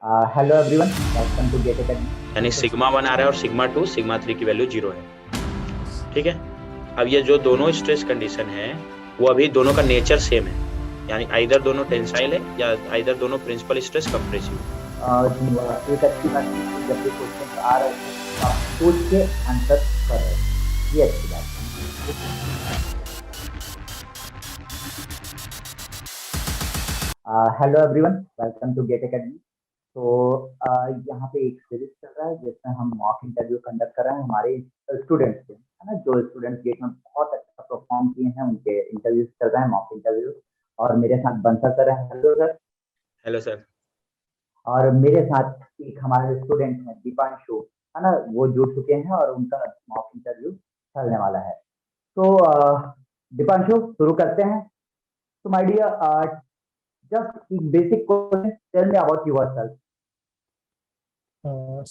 Hello everyone, welcome to GATE academy. यानी sigma 1 आ रहा है और सिग्मा 2 सिग्मा 3 की वैल्यू 0 है। ठीक है। अब ये जो दोनों स्ट्रेस कंडीशन है वो अभी दोनों का नेचर सेम है, यानी आइदर दोनों टेंसाइल है या आइदर दोनों प्रिंसिपल स्ट्रेस कंप्रेसिव है। एक अच्छी बात थी कि जब भी क्वेश्चन आ रहे थे तो आप सोच के आंसर कर रहे थे, ये अच्छी बात है। Hello everyone, welcome to GATE academy. तो यहाँ पे एक सीरीज चल रहा है जिसमें हम मॉक इंटरव्यू कंडक्ट कर रहे हैं हमारे स्टूडेंट्स से, है ना। जो स्टूडेंट्स गेट में बहुत अच्छा परफॉर्म किए हैं उनके इंटरव्यूज चल रहे हैं, मॉक इंटरव्यू। और मेरे साथ बंसर सर हैं। Hello sir. Hello sir. और मेरे साथ एक हमारे स्टूडेंट हैं दीपांशु, है ना। वो जुड़ चुके हैं और उनका मॉक इंटरव्यू चलने वाला है। तो दीपांशु, शुरू करते हैं। तो माय डियर, जस्ट एक basic question, tell me about yourself.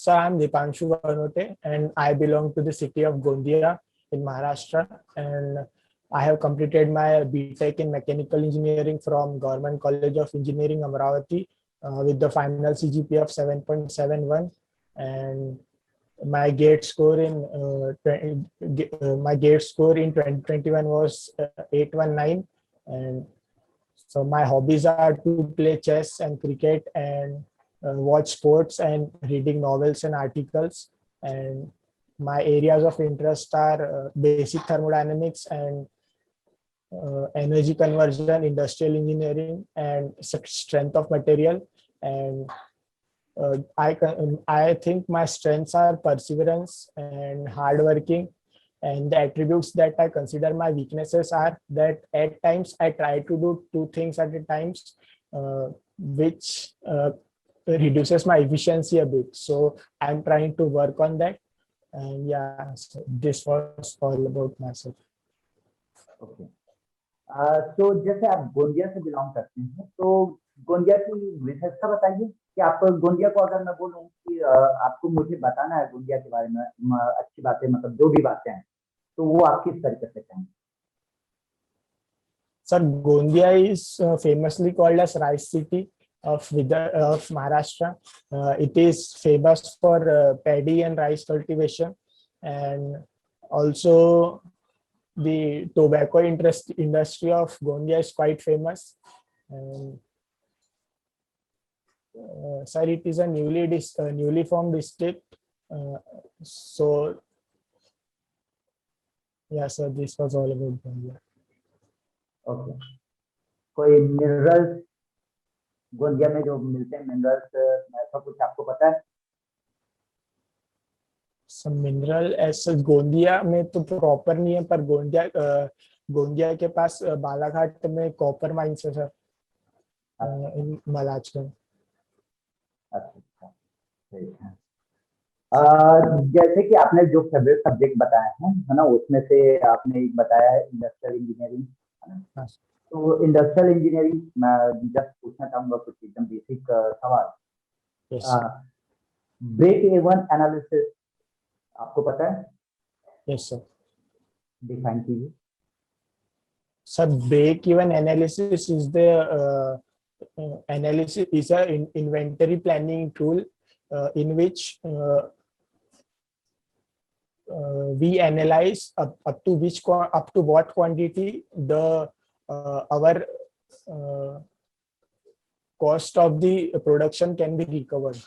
So I'm Dipanshu Banote and I belong to the city of Gondia in Maharashtra, and I have completed my BTech in Mechanical Engineering from Government College of Engineering Amravati with the final CGPA of 7.71, and my gate score in my gate score in 2021 was 819. And so my hobbies are to play chess and cricket and watch sports and reading novels and articles. And my areas of interest are basic thermodynamics and energy conversion, industrial engineering, and strength of material. And I think my strengths are perseverance and hardworking. And the attributes that I consider my weaknesses are that at times I try to do two things at a time, which reduces my efficiency a bit. So I'm trying to work on that. And yeah, so this was all about myself. Okay. तो जैसे आप गोंदिया से belong करते हैं, तो गोंदिया की विशेषता बताइए कि आप गोंदिया को, अगर मैं बोलूं कि आपको मुझे बताना है गोंदिया के बारे में अच्छी बातें, मतलब जो भी बातें हैं, तो वो आप किस तरीके से कहेंगे? Sir, Gondia is famously called as Rice City of Maharashtra. It is famous for paddy and rice cultivation, and also the tobacco industry of Gondia is quite famous. And sir, it is a newly formed district. So yeah, sir, this was all about Gondia. Okay. कोई minerals Gondia में जो मिलते हैं, minerals, ऐसा कुछ आपको पता है? सब मिनरल ऐसे गोंदिया में तो प्रॉपर नहीं है, पर गोंदिया के पास बालाघाट में कॉपर माइंस है सर, इन मलाजगंज। अच्छा, ठीक है। जैसे कि आपने जो फेवरेट सब्जेक्ट बताए हैं, है ना, उसमें से आपने एक बताया है इंडस्ट्रियल इंजीनियरिंग, है ना। हाँ, तो इंडस्ट्रियल इंजीनियरिंग मैं जस्ट पूछना चाहूंगा कुछ एकदम बेसिक सवाल। यस ब्रेक इवन एनालिसिस आपको पता है? Yes sir. डिफाइन कीजिए। Sir, break even analysis is the analysis is a inventory planning tool in which we analyze up to what quantity the our uh, cost of the production can be recovered.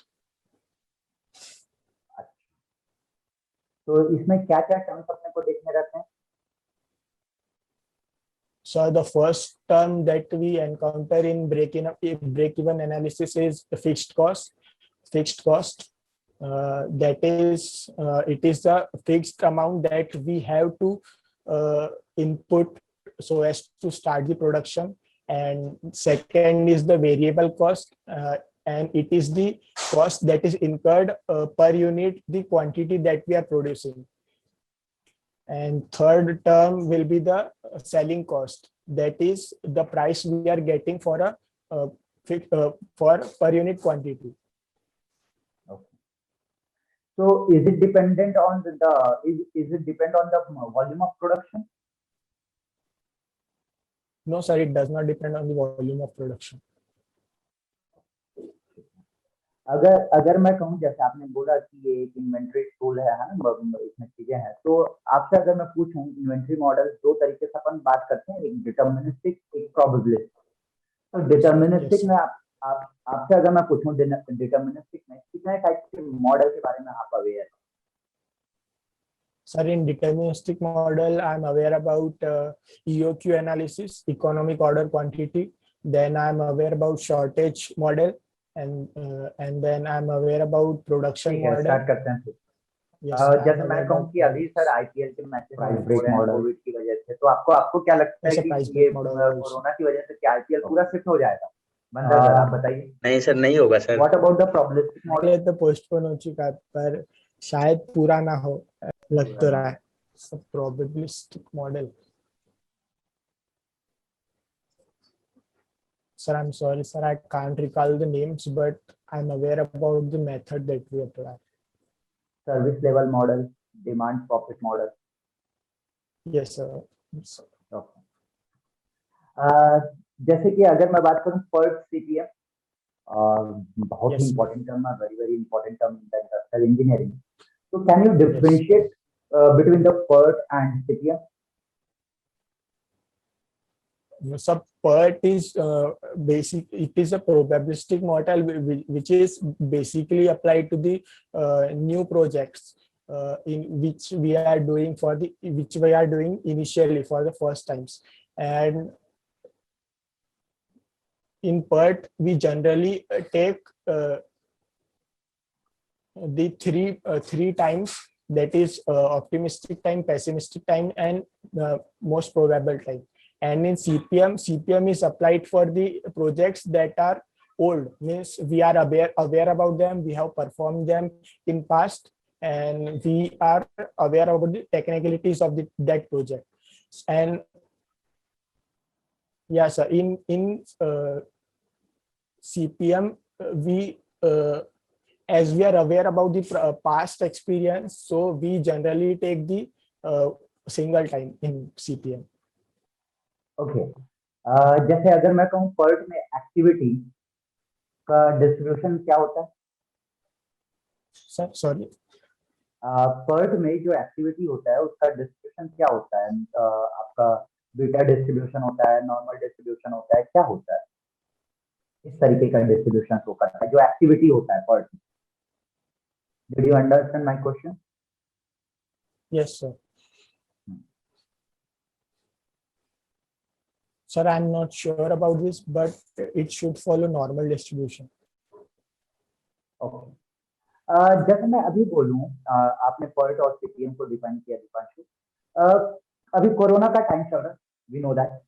तो इसमें क्या क्या terms अपने को देखने रहते हैं? So the first term that we encounter in break-even analysis is the fixed cost. Fixed cost, that is, it is the fixed amount that we have to input so as to start the production. And second is the variable cost, and it is the cost that is incurred per unit the quantity that we are producing. And third term will be the selling cost, that is the price we are getting for a for per unit quantity. Okay. So is it dependent on is it depend on the volume of production? No sir, it does not depend on the volume of production. अगर अगर मैं कहूँ, जैसे आपने बोला कि ये एक इन्वेंटरी टूल है ना, इसमें चीजें हैं, तो आपसे अगर मैं पूछूं, इन्वेंटरी मॉडल दो तरीके से अपन बात करते हैं, एक डिटर्मिनिस्टिक, एक प्रोबेबिलिस्टिक। तो Yes, डिटर्मिनिस्टिक sir. में आप आपसे अगर मैं पूछूं, डिटर्मिनिस्टिक में कितने टाइप के मॉडल के बारे में आप aware? Sir, in deterministic model, I'm aware about EOQ analysis, economic order quantity. Then I'm aware about shortage model, and then I'm aware about production ठीक है, model. स्टार्ट करते हैं फिर। Yes, sir, I'm जैसे aware मैं कहूँ about कि अभी सर models. आईपीएल के मैचेस हो रहे हैं कोविड की वजह से, तो आपको आपको क्या लगता है Yes, a कि price ये break model also. कोरोना की वजह से क्या आईपीएल पूरा शिफ्ट हो जाएगा? बंदर सर आप बताइए। नहीं सर, नहीं होगा sir. What about the probabilistic model? पहले तो पोस्टपोन हो चुका है, पर शायद पूरा ना हो, लग तो रहा है। Probabilistic model, sir, I'm sorry, sir, I can't recall the names, but I'm aware about the method that we apply. Service level model, demand profit model. Yes, sir. Yes, sir. जैसे कि अगर मैं बात करूं PERT CPM, बहुत ही Yes, sir. Important term है, very very important term in the industrial engineering. तो can you Yes. Differentiate between the PERT and CPM? So PERT is basic. It is a probabilistic model which is basically applied to the new projects in which we are doing initially for the first times. And in PERT, we generally take the three times, that is optimistic time, pessimistic time, and most probable time. And in CPM is applied for the projects that are old, means we are aware about them, we have performed them in past, and we are aware about the technicalities of that project. And yeah, sir, in CPM, we as we are aware about the past experience, so we generally take the single time in CPM. Okay. जैसे अगर मैं कहूँ PERT में activity का distribution क्या होता है? Sir, sorry. PERT में जो एक्टिविटी होता है उसका डिस्ट्रीब्यूशन क्या होता है? आपका बीटा डिस्ट्रीब्यूशन होता है, नॉर्मल डिस्ट्रीब्यूशन होता है, क्या होता है? इस तरीके का डिस्ट्रीब्यूशन शो करता है जो एक्टिविटी होता है PERT में। Did you understand my question? Yes, sir. Sir, I'm not sure about this, but it should follow normal distribution. Okay. जैसे मैं अभी बोलूं, आपने PERT और CPM को डिफाइन किया दीपांशु। अभी कोरोना का टाइम चल रहा है, वी नो दैट।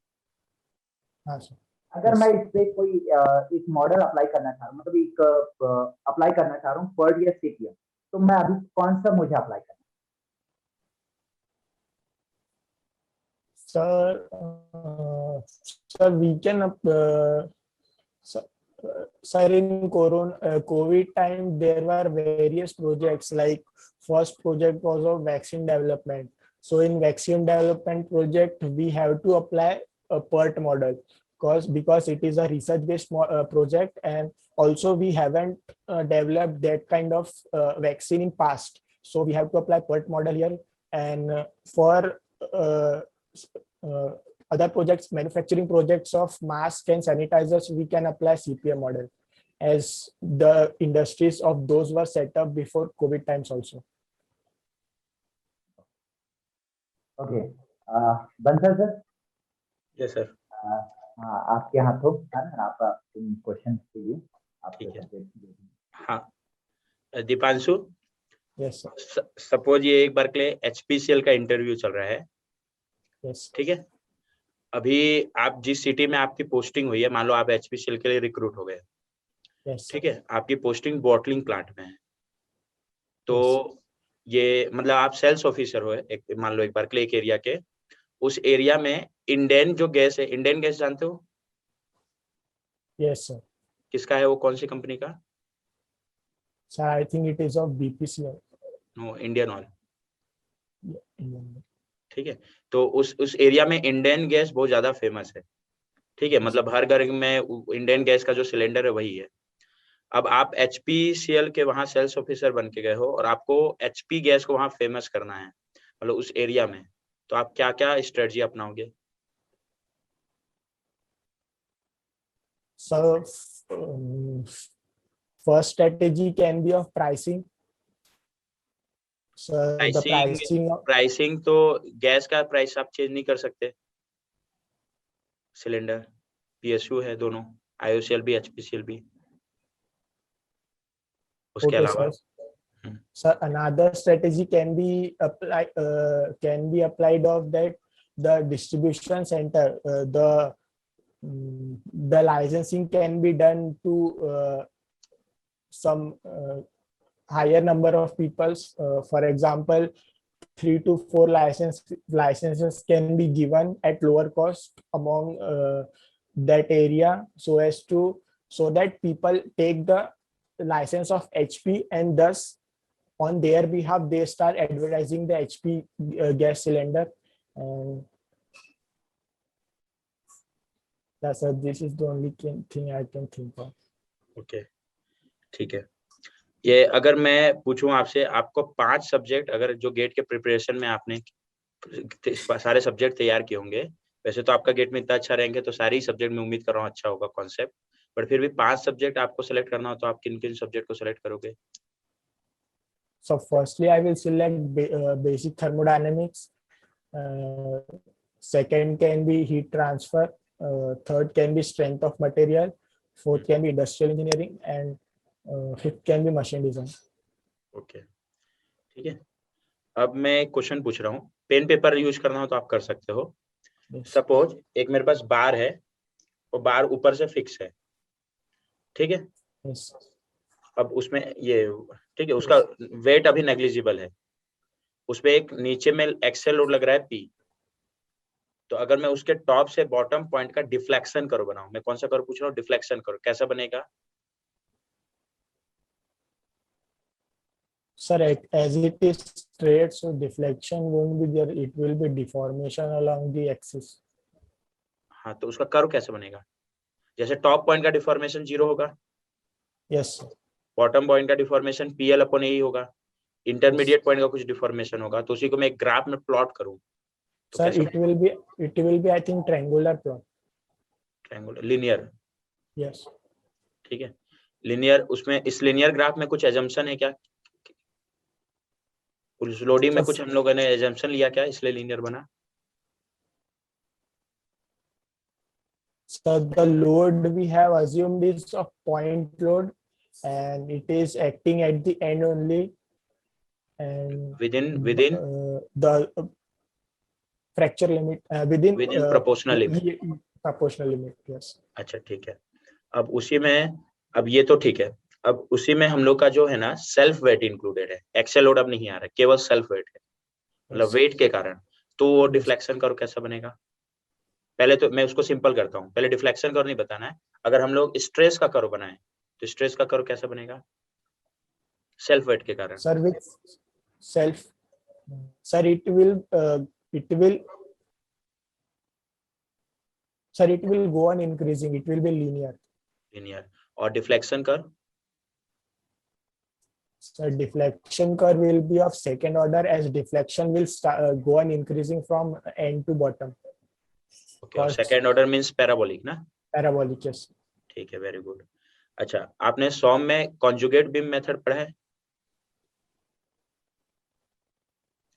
हाँ सर। अगर मैं इस पे कोई एक मॉडल अप्लाई करना चाह रहा हूँ, मतलब एक अप्लाई करना चाह रहा हूँ PERT या CPM, तो मैं अभी कौन सा मुझे अप्लाई करना? Sir, we can sir, in COVID time, there were various projects. Like first project was of vaccine development. So in vaccine development project, we have to apply a PERT model because it is a research-based project, and also we haven't developed that kind of vaccine in past. So we have to apply PERT model here. And for other projects, manufacturing projects of masks and sanitizers, we can apply CPM model, as the industries of those were set up before COVID times also. Okay. Bansal sir? Yes sir. हाँ, आपके हाथों है ना, आपका question कीजिए। ठीक है। हाँ दीपांशु, Yes, sir. सपोज ये एक बार के लिए HPCL का इंटरव्यू चल रहा है। Yes. ठीक है। अभी आप जिस सिटी में आपकी पोस्टिंग हुई है, मान लो आप HPCL के लिए रिक्रूट हो गए। Yes. ठीक है। आपकी पोस्टिंग बॉटलिंग प्लांट में है, तो Yes. ये मतलब आप सेल्स ऑफिसर हो एक, मान लो एक बार के लिए एक एरिया के, उस एरिया में इंडेन जो गैस है, इंडेन गैस जानते हो? Yes, sir. किसका है वो, कौन सी कंपनी का? So I think it is of BPCL. No, Indian oil. Yeah. ठीक है। तो उस एरिया में इंडेन गैस बहुत ज्यादा फेमस है। ठीक है। मतलब हर घर में इंडेन गैस का जो सिलेंडर है वही है। अब आप HPCL के वहां सेल्स ऑफिसर बन के गए हो और आपको HP गैस को वहां फेमस करना है, मतलब उस एरिया में, तो आप क्या क्या strategy अपनाओगे? So, um, first strategy can be of pricing. So the pricing, pricing, pricing तो गैस का प्राइस आप चेंज नहीं कर सकते, सिलेंडर PSU है दोनों, IOCL भी HPCL भी। उसके okay, अलावा sir. So another strategy can be applied of that the distribution center, the licensing can be done to some higher number of peoples. For example, 3 to 4 licenses can be given at lower cost among that area, so that people take the license of HP, and thus on their behalf they start advertising the HP gas cylinder. And this is the only thing I can think of. Okay, ठीक है। ये अगर मैं पूछूं आपसे, आपको 5 subject, अगर जो गेट के प्रिपरेशन में आपने सारे सब्जेक्ट तैयार किए होंगे, वैसे तो आपका गेट में इतना अच्छा रैंक है तो सारे ही सब्जेक्ट में उम्मीद कर रहा हूँ अच्छा होगा कॉन्सेप्ट, बट फिर भी 5 सब्जेक्ट आपको सेलेक्ट करना हो तो आप किन किन सब्जेक्ट को सेलेक्ट करोगे? So firstly, I will select basic thermodynamics. Second can be heat transfer. Third can be strength of material. Fourth can be industrial engineering, and fifth can be machine design. Okay, ठीक है। अब मैं question पूछ रहा हूँ, pen paper use करना हो तो आप कर सकते हो। सपोज एक मेरे पास बार है और बार ऊपर से फिक्स है, ठीक है। Yes. अब उसमें ये, ठीक है, उसका वेट अभी नेग्लिजिबल है, उसपे एक नीचे में एक्सेल लोड लग रहा है P, तो अगर मैं उसके टॉप से बॉटम पॉइंट का डिफ्लेक्शन करो बनाऊं, मैं कौन सा करो पूछ रहा हूँ, डिफ्लेक्शन करो, कैसा बनेगा? Sir, as it is straight, so deflection won't be there. It will be deformation along the axis. हाँ, तो उसका कर्व कैसे बनेगा? जैसे टॉप पॉइंट का डिफॉर्मेशन 0 होगा, Yes, sir. बॉटम पॉइंट का डिफॉर्मेशन PL/A होगा, इंटरमीडिएट पॉइंट का कुछ डिफॉर्मेशन होगा, तो उसी को मैं एक ग्राफ में प्लॉट करूं तो Sir, कैसा? it will be I think triangular plot. Triangular, linear, Yes. ठीक है, लिनियर। उसमें इस लिनियर ग्राफ में कुछ एजम्पशन है क्या? उस लोडिंग में कुछ हम लोगों ने एजम्पशन लिया क्या, इसलिए लिनियर बना? So the load we have assumed is a point load, and it is acting at the end only, and within the fracture limit within proportional limit। proportional limit. Yes. अच्छा, ठीक है। अब उसी में, अब ये तो ठीक है, अब उसी में हम लोग का जो है ना सेल्फ वेट इंक्लूडेड है, एक्सेल लोड अब नहीं आ रहा है, केवल सेल्फ वेट है, मतलब वेट के कारण, तो वो डिफ्लेक्शन कर्व कैसा बनेगा? पहले तो मैं उसको सिंपल करता हूँ, पहले डिफ्लेक्शन कर्व नहीं बताना है। अगर हम लोग स्ट्रेस का कर्व बनाए तो स्ट्रेस का कर्व कैसा बनेगा सेल्फ वेट के कारण? Sir, with self, sir, it will sir, it will go on increasing. It will be linear. Linear. और deflection curve? So deflection curve will be of second order, as deflection will go on increasing from end to bottom. Okay, और second order means parabolic ना? Parabolic, yes. ठीक है, very good. अच्छा, आपने सॉम में conjugate beam method पढ़ा है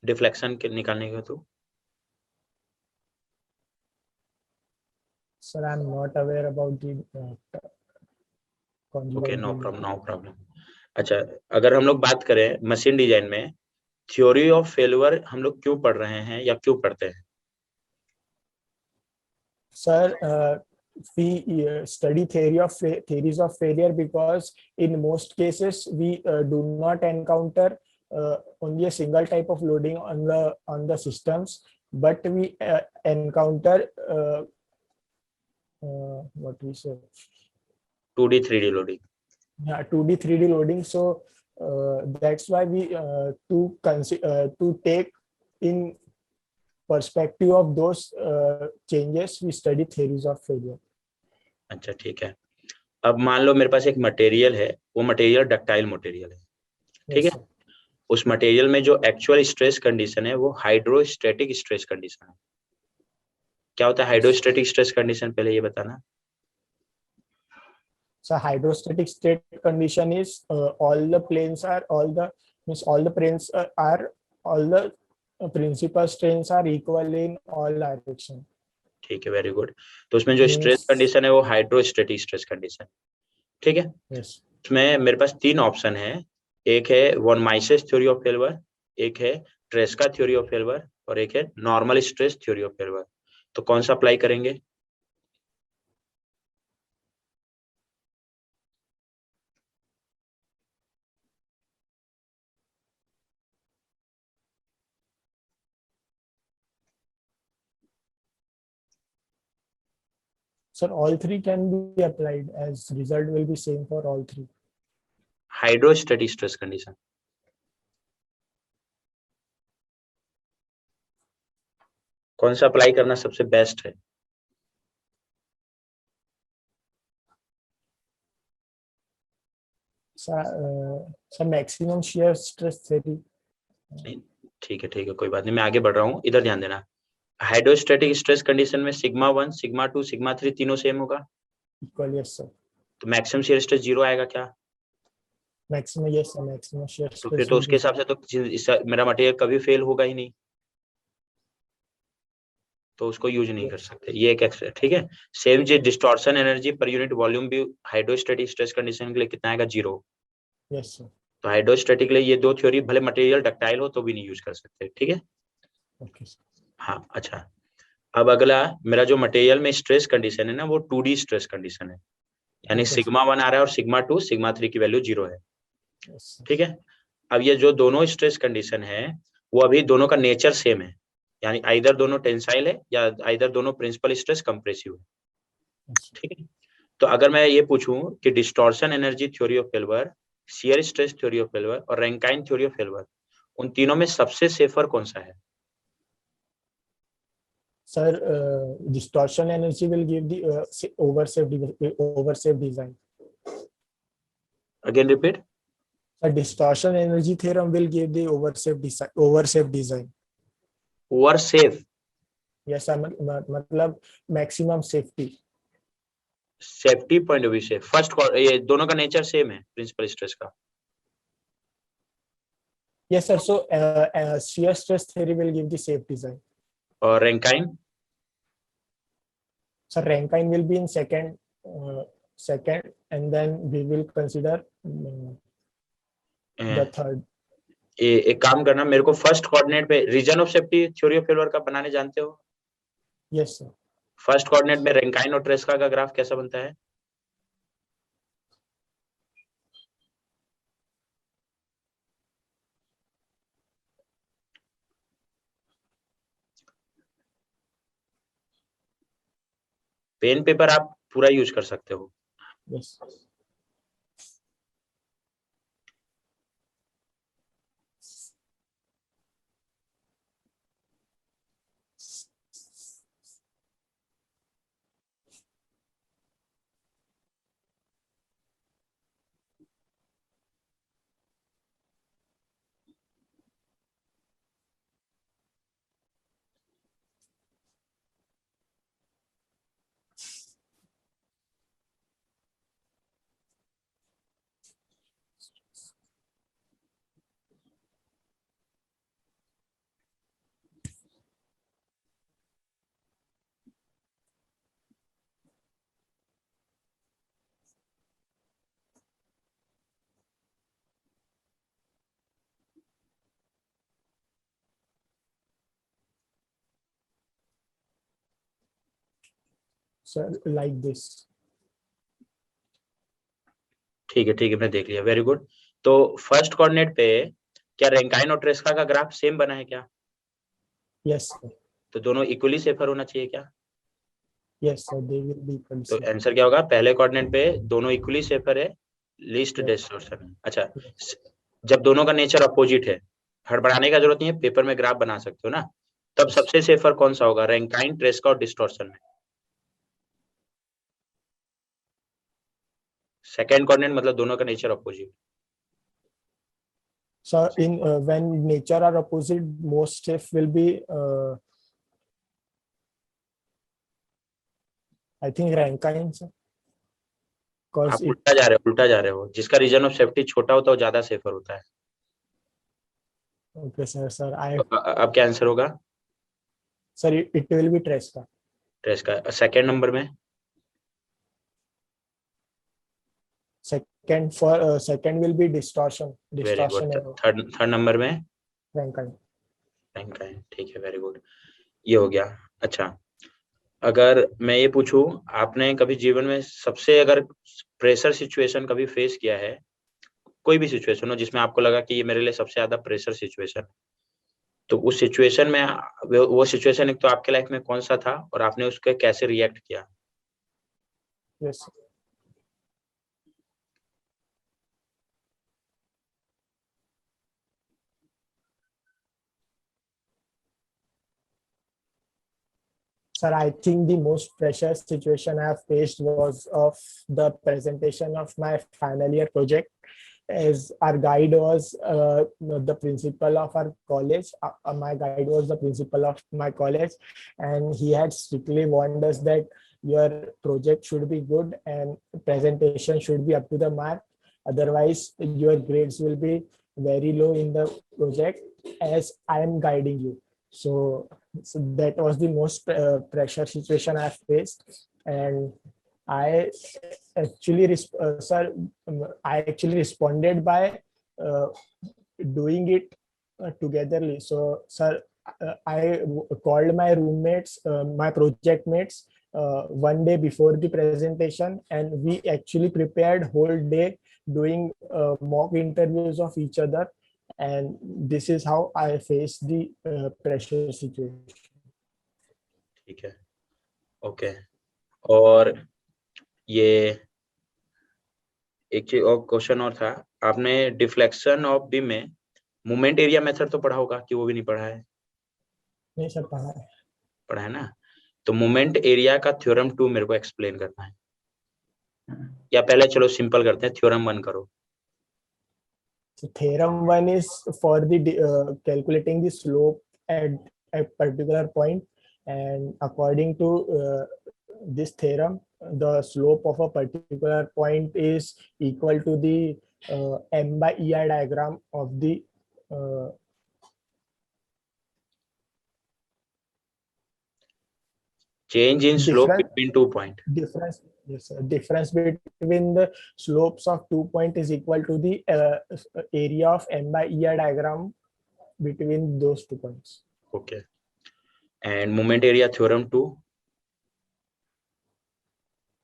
deflection के निकालने का? तो Sir, I'm not aware about the okay, conjugate no beam. Problem, no problem. अच्छा, अगर हम लोग बात करें मशीन डिजाइन में थ्योरी ऑफ फेल्यूर हम लोग क्यों पढ़ रहे हैं या क्यों पढ़ते हैं? Sir, we study theories of failure because in most cases we do not encounter only a single type of loading on the systems, but we encounter what we say 2D 3D loading. 2D 3D loading. So that's why we to take in perspective of those changes, we study theories of failure. अच्छा, ठीक है। अब मान लो मेरे पास एक material है, वो material ductile material है, ठीक Yes, है। sir. उस मटेरियल में जो एक्चुअल स्ट्रेस कंडीशन है वो हाइड्रोस्टैटिक स्ट्रेस कंडीशन है। क्या होता है हाइड्रोस्टैटिक स्ट्रेस कंडीशन, पहले ये बताना। So hydrostatic state condition is all the planes are all the means all the planes are all the principal strains are equal in all direction. ठीक है, very good. तो उसमें जो स्ट्रेस Means कंडीशन है वो हाइड्रोस्टैटिक स्ट्रेस कंडीशन, ठीक है। yes. इसमें मेरे पास तीन ऑप्शन है, एक है वन माइसेस थ्योरी ऑफ फेल्योर, एक है ट्रेस्का थ्योरी ऑफ फेल्योर और एक है normal stress theory of failure. तो कौन सा अप्लाई करेंगे? Sir, all three can be applied as result will be same for all three. Hydrostatic stress condition कौन सा अप्लाई करना सबसे बेस्ट है? Sir, maximum shear stress theory. ठीक है, कोई बात नहीं, मैं आगे बढ़ रहा हूँ, इधर ध्यान देना। हाइड्रोस्टैटिक स्ट्रेस कंडीशन में सिग्मा 1 सिग्मा 2 सिग्मा 3 तीनों सेम होगा, Equal, yes sir. तो मैक्सिमम शियर स्ट्रेस 0 आएगा क्या? Maximum, yes sir. Maximum shear तो फिर stress तो will उसके be हिसाब से तो मेरा मटेरियल कभी फेल होगा ही नहीं, तो उसको यूज नहीं कर सकते, ये एक एक्स्ट्रा, ठीक है। सेम जी distortion energy per unit volume भी हाइड्रोस्टैटिक स्ट्रेस कंडीशन के लिए कितना आएगा? 0। yes sir. तो हाइड्रोस्टैटिक के लिए ये दो थ्योरी भले मटेरियल डक्टाइल हो तो भी नहीं यूज कर सकते, ठीक है। Okay sir. हाँ, अच्छा। अब अगला मेरा जो मटेरियल में स्ट्रेस कंडीशन है ना, वो 2D स्ट्रेस कंडीशन है, यानी Okay, सिग्मा 1 आ रहा है और सिग्मा 2 सिग्मा 3 की वैल्यू 0 है, yes sir. ठीक है। अब ये जो दोनों स्ट्रेस कंडीशन है वो अभी दोनों का नेचर सेम है, यानी आइदर दोनों टेंसाइल है या आइदर दोनों प्रिंसिपल स्ट्रेस कंप्रेसिव है, Yes, sir. ठीक है। तो अगर मैं ये पूछूं कि distortion energy theory of failure, shear stress theory of failure और रैंकाइन थ्योरी ऑफ फेल्योर, उन तीनों में सबसे सेफर कौन सा है? Sir, distortion energy will give the oversafe design. Again repeat. A distortion energy theorem will give the oversafe design. Over safe, Yes sir. मतलब maximum safety. Safety point of view से first, ये दोनों का nature same है principal stress का। Yes sir. So shear stress theory will give the safe design. और Rankine? So Rankine will be in second, and then we will consider the third. एक काम करना, मेरे को फर्स्ट कोऑर्डिनेट पे region of safety theory of failure का बनाने जानते हो? Yes sir. फर्स्ट कोऑर्डिनेट में रैंकाइन और ट्रेस्का का ग्राफ कैसा बनता है? पेन पेपर आप पूरा यूज कर सकते हो। Yes. Sir, like this. ठीक है, मैं देख लिया, वेरी गुड। तो फर्स्ट कोऑर्डिनेट पे क्या रैंकाइन और ट्रेस्का का ग्राफ सेम बना है क्या? Yes sir. तो दोनों इक्वली सेफर होना चाहिए क्या? Yes sir. They will be equal. तो आंसर क्या होगा? पहले कोऑर्डिनेट पे दोनों इक्वली सेफर है, लीस्ट Yes. डिस्टॉर्शन है। अच्छा, Yes. जब दोनों का नेचर अपोजिट है, हड़बड़ाने का जरूरत नहीं है, पेपर में ग्राफ बना सकते हो ना, तब Yes. सबसे सेफर कौन सा होगा? रैंकाइन, ट्रेस्का और डिस्टॉर्शन में? सेकंड कोऑर्डिनेट मतलब दोनों का nature opposite. So in when nature are opposite, most if will be I think Rankine, sir. Because आप it उल्टा जा रहे हो। जिसका रीजन ऑफ सेफ्टी छोटा होता है वो ज्यादा सेफर होता है। okay sir I तो अब क्या आंसर होगा? sir it will be Tresca. Trace का। सेकंड नंबर में Second for second will be distortion. Very good. Distortion error. Third number में Rankine. रैंक है। ठीक है, वेरी गुड। ये हो गया। अच्छा, अगर मैं ये पूछूं, आपने कभी जीवन में सबसे अगर प्रेशर सिचुएशन कभी फेस किया है, कोई भी सिचुएशन हो जिसमें आपको लगा कि ये मेरे लिए सबसे ज्यादा प्रेशर सिचुएशन, तो उस सिचुएशन में वो सिचुएशन एक तो आपके लाइफ में कौन सा था और आपने उसके कैसे रिएक्ट किया? Yes. Sir, I think the most pressure situation I have faced was of the presentation of my final year project. As our guide was the principal of our college, my guide was the principal of my college, and he had strictly warned us that your project should be good and presentation should be up to the mark. Otherwise, your grades will be very low in the project as I am guiding you. So that was the most pressure situation I faced, and I actually, sir, I actually responded by doing it togetherly. So, sir, I called my roommates, my project mates, one day before the presentation, and we actually prepared whole day doing mock interviews of each other. And this is how I faced the pressure situation. ठीक है, okay. और ये एक चीज और question और था, आपने डिफ्लेक्शन ऑफ बीम में मोमेंट एरिया मेथड तो पढ़ा होगा कि वो भी नहीं पढ़ा है? नहीं सर, पढ़ा है ना। तो मोमेंट एरिया का थ्योरम 2 मेरे को एक्सप्लेन करना है, या पहले चलो सिंपल करते हैं, थ्योरम 1 करो। So theorem 1 is for the calculating the slope at a particular point, and according to this theorem, the slope of a particular point is equal to the m by EI diagram of the change in slope between 2 point. difference. Yes, sir. Difference between the slopes of 2 points is equal to the area of m by EI diagram between those 2 points. Okay. And moment area theorem 2.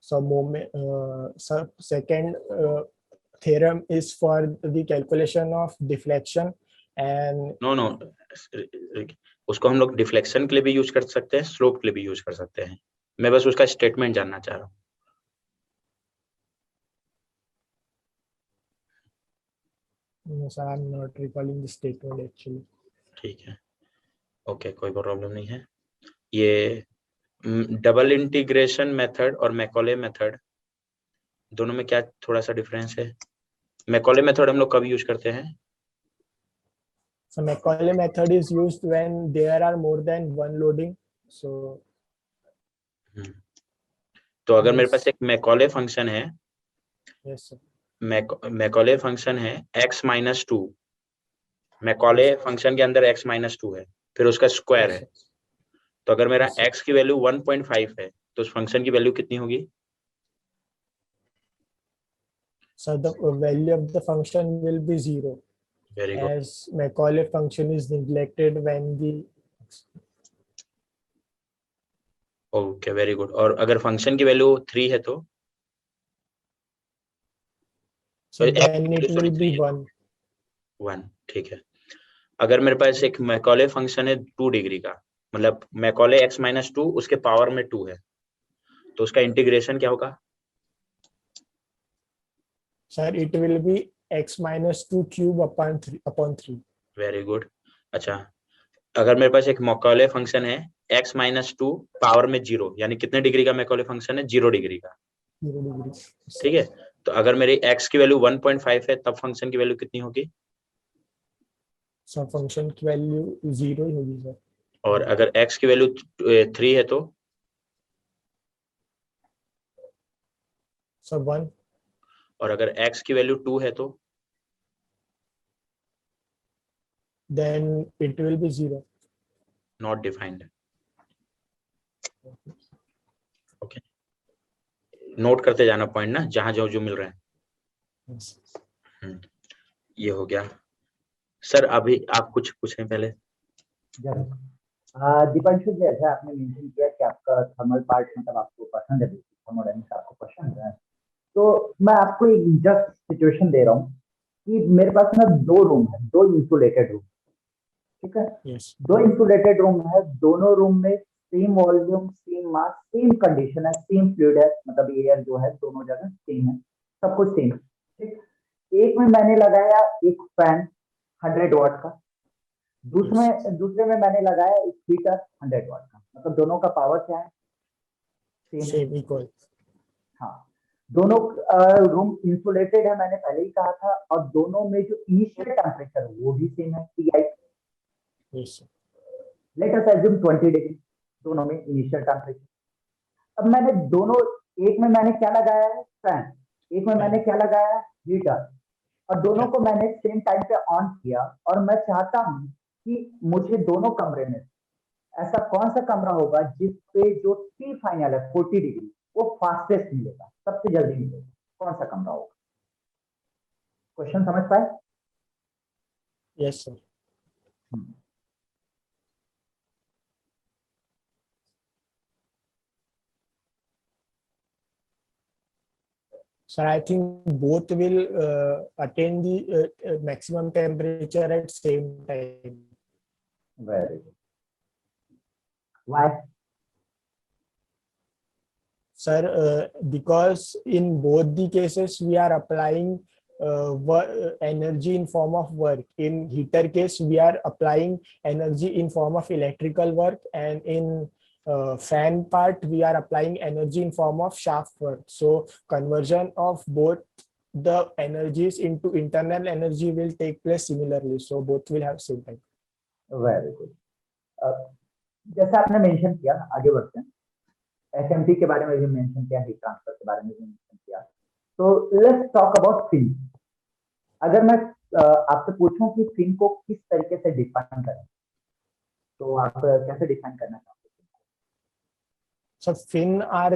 So second theorem is for the calculation of deflection and no उसको हम लोग deflection के लिए भी use कर सकते हैं, slope के लिए भी यूज कर सकते हैं। मैं बस उसका स्टेटमेंट जानना चाह रहा हूँ। No, sir, I'm not recalling the statement actually. ठीक है, ओके, कोई प्रॉब्लम नहीं है। ये डबल इंटीग्रेशन मेथड और मैकॉले मेथड, दोनों में क्या थोड़ा सा डिफरेंस है? मैकॉले मेथड हम लोग कब यूज करते हैं? So Macaulay method is used when there are more than one loading. So तो अगर मेरे पास एक मैकॉले फंक्शन है, yes sir. मैकॉले फंक्शन है x माइनस 2, मैकॉले फंक्शन के अंदर x माइनस 2 है, फिर उसका स्क्वायर है। तो अगर मेरा x की वैल्यू 1.5 है तो उस फंक्शन की वैल्यू कितनी होगी? So the value of the function will be 0. Very good. As Macaulay function is neglected when the okay, very good. और अगर फंक्शन की वैल्यू 3 है तो then it will be 1. ठीक है। अगर मेरे पास एक मैकॉले फंक्शन है 2 डिग्री का, मतलब मैकॉले x माइनस 2 उसके पावर में 2 है, तो उसका इंटीग्रेशन क्या होगा? Sir, it will be x minus 2 cube upon 3. Very good. अच्छा, अगर मेरे पास एक मैकॉले फंक्शन है x माइनस 2 पावर में 0, यानी कितने डिग्री का मैकॉले फंक्शन है? 0 डिग्री का। 0 degree. ठीक है, तो अगर मेरी x की वैल्यू 1.5 है तब फंक्शन की वैल्यू कितनी होगी? सब फंक्शन की वैल्यू 0 ही होगी सर। और अगर x की वैल्यू 3 है तो? सब 1। और अगर x की वैल्यू 2 है तो? then it will be 0. Not defined. Okay, note करते जाना पॉइंट ना, जहां जो मिल रहा है। Yes. ये हो गया सर। अभी आप कुछ पूछें पहले। दीपांशु, जैसा आपने मेंशन किया कि आपका थर्मल पार्ट मतलब आपको पसंद है, थर्मोडायनेमिक्स आपको पसंद है, तो मैं आपको एक जस्ट सिचुएशन दे रहा हूँ कि मेरे पास ना दो रूम है, दो इंसुलेटेड रूम, ठीक है? Yes. दो इंसुलेटेड रूम है, दोनों रूम में same volume, same mass, same condition है, सेम फ्लूइड है, मतलब एयर जो है दोनों जगह सेम है, सब कुछ सेम, ठीक? एक में मैंने लगाया एक फैन 100 वाट का, दूसरे में मैंने लगाया एक हीटर 100 वाट का, मतलब दोनों का पावर क्या है? सेम है। Same, equal. हाँ, दोनों रूम इंसुलेटेड है, मैंने पहले ही कहा था, और दोनों में जो इनिशियल टेम्परेचर है वो भी सेम है, Ti। Yes sir. Let us assume 20 degree दोनों में इनिशियल टेम्परेचर। अब मैंने दोनों, एक में मैंने क्या लगाया है? फैन, एक में मैंने क्या लगाया है? हीटर, और दोनों को मैंने सेम टाइम पे ऑन किया, और मैं चाहता हूं कि मुझे दोनों कमरे में ऐसा कौन सा कमरा होगा जिसपे जो टी फाइनल है 40 डिग्री वो फास्टेस्ट मिलेगा, सबसे जल्दी मिलेगा, कौन सा कमरा होगा? क्वेश्चन समझ पाए? Yes sir. Sir, I think both will attain the maximum temperature at same time. Very good. Why? Sir, because in both the cases we are applying energy in form of work. In heater case, we are applying energy in form of electrical work, and in fan part, we are applying energy in form of shaft work. So conversion of both the energies into internal energy will take place similarly. So both will have same time. Very good. जैसा आपने mention किया, आगे बढ़ते हैं, SMT के बारे में भी मेंशन किया, हीट ट्रांसफर के बारे में भी मेंशन किया, तो लेट्स टॉक अबाउट फिन। अगर मैं आपसे पूछूं कि फिन को किस तरीके से डिफाइन करें, तो आप कैसे डिफाइन करना चाहते हैं? So fin are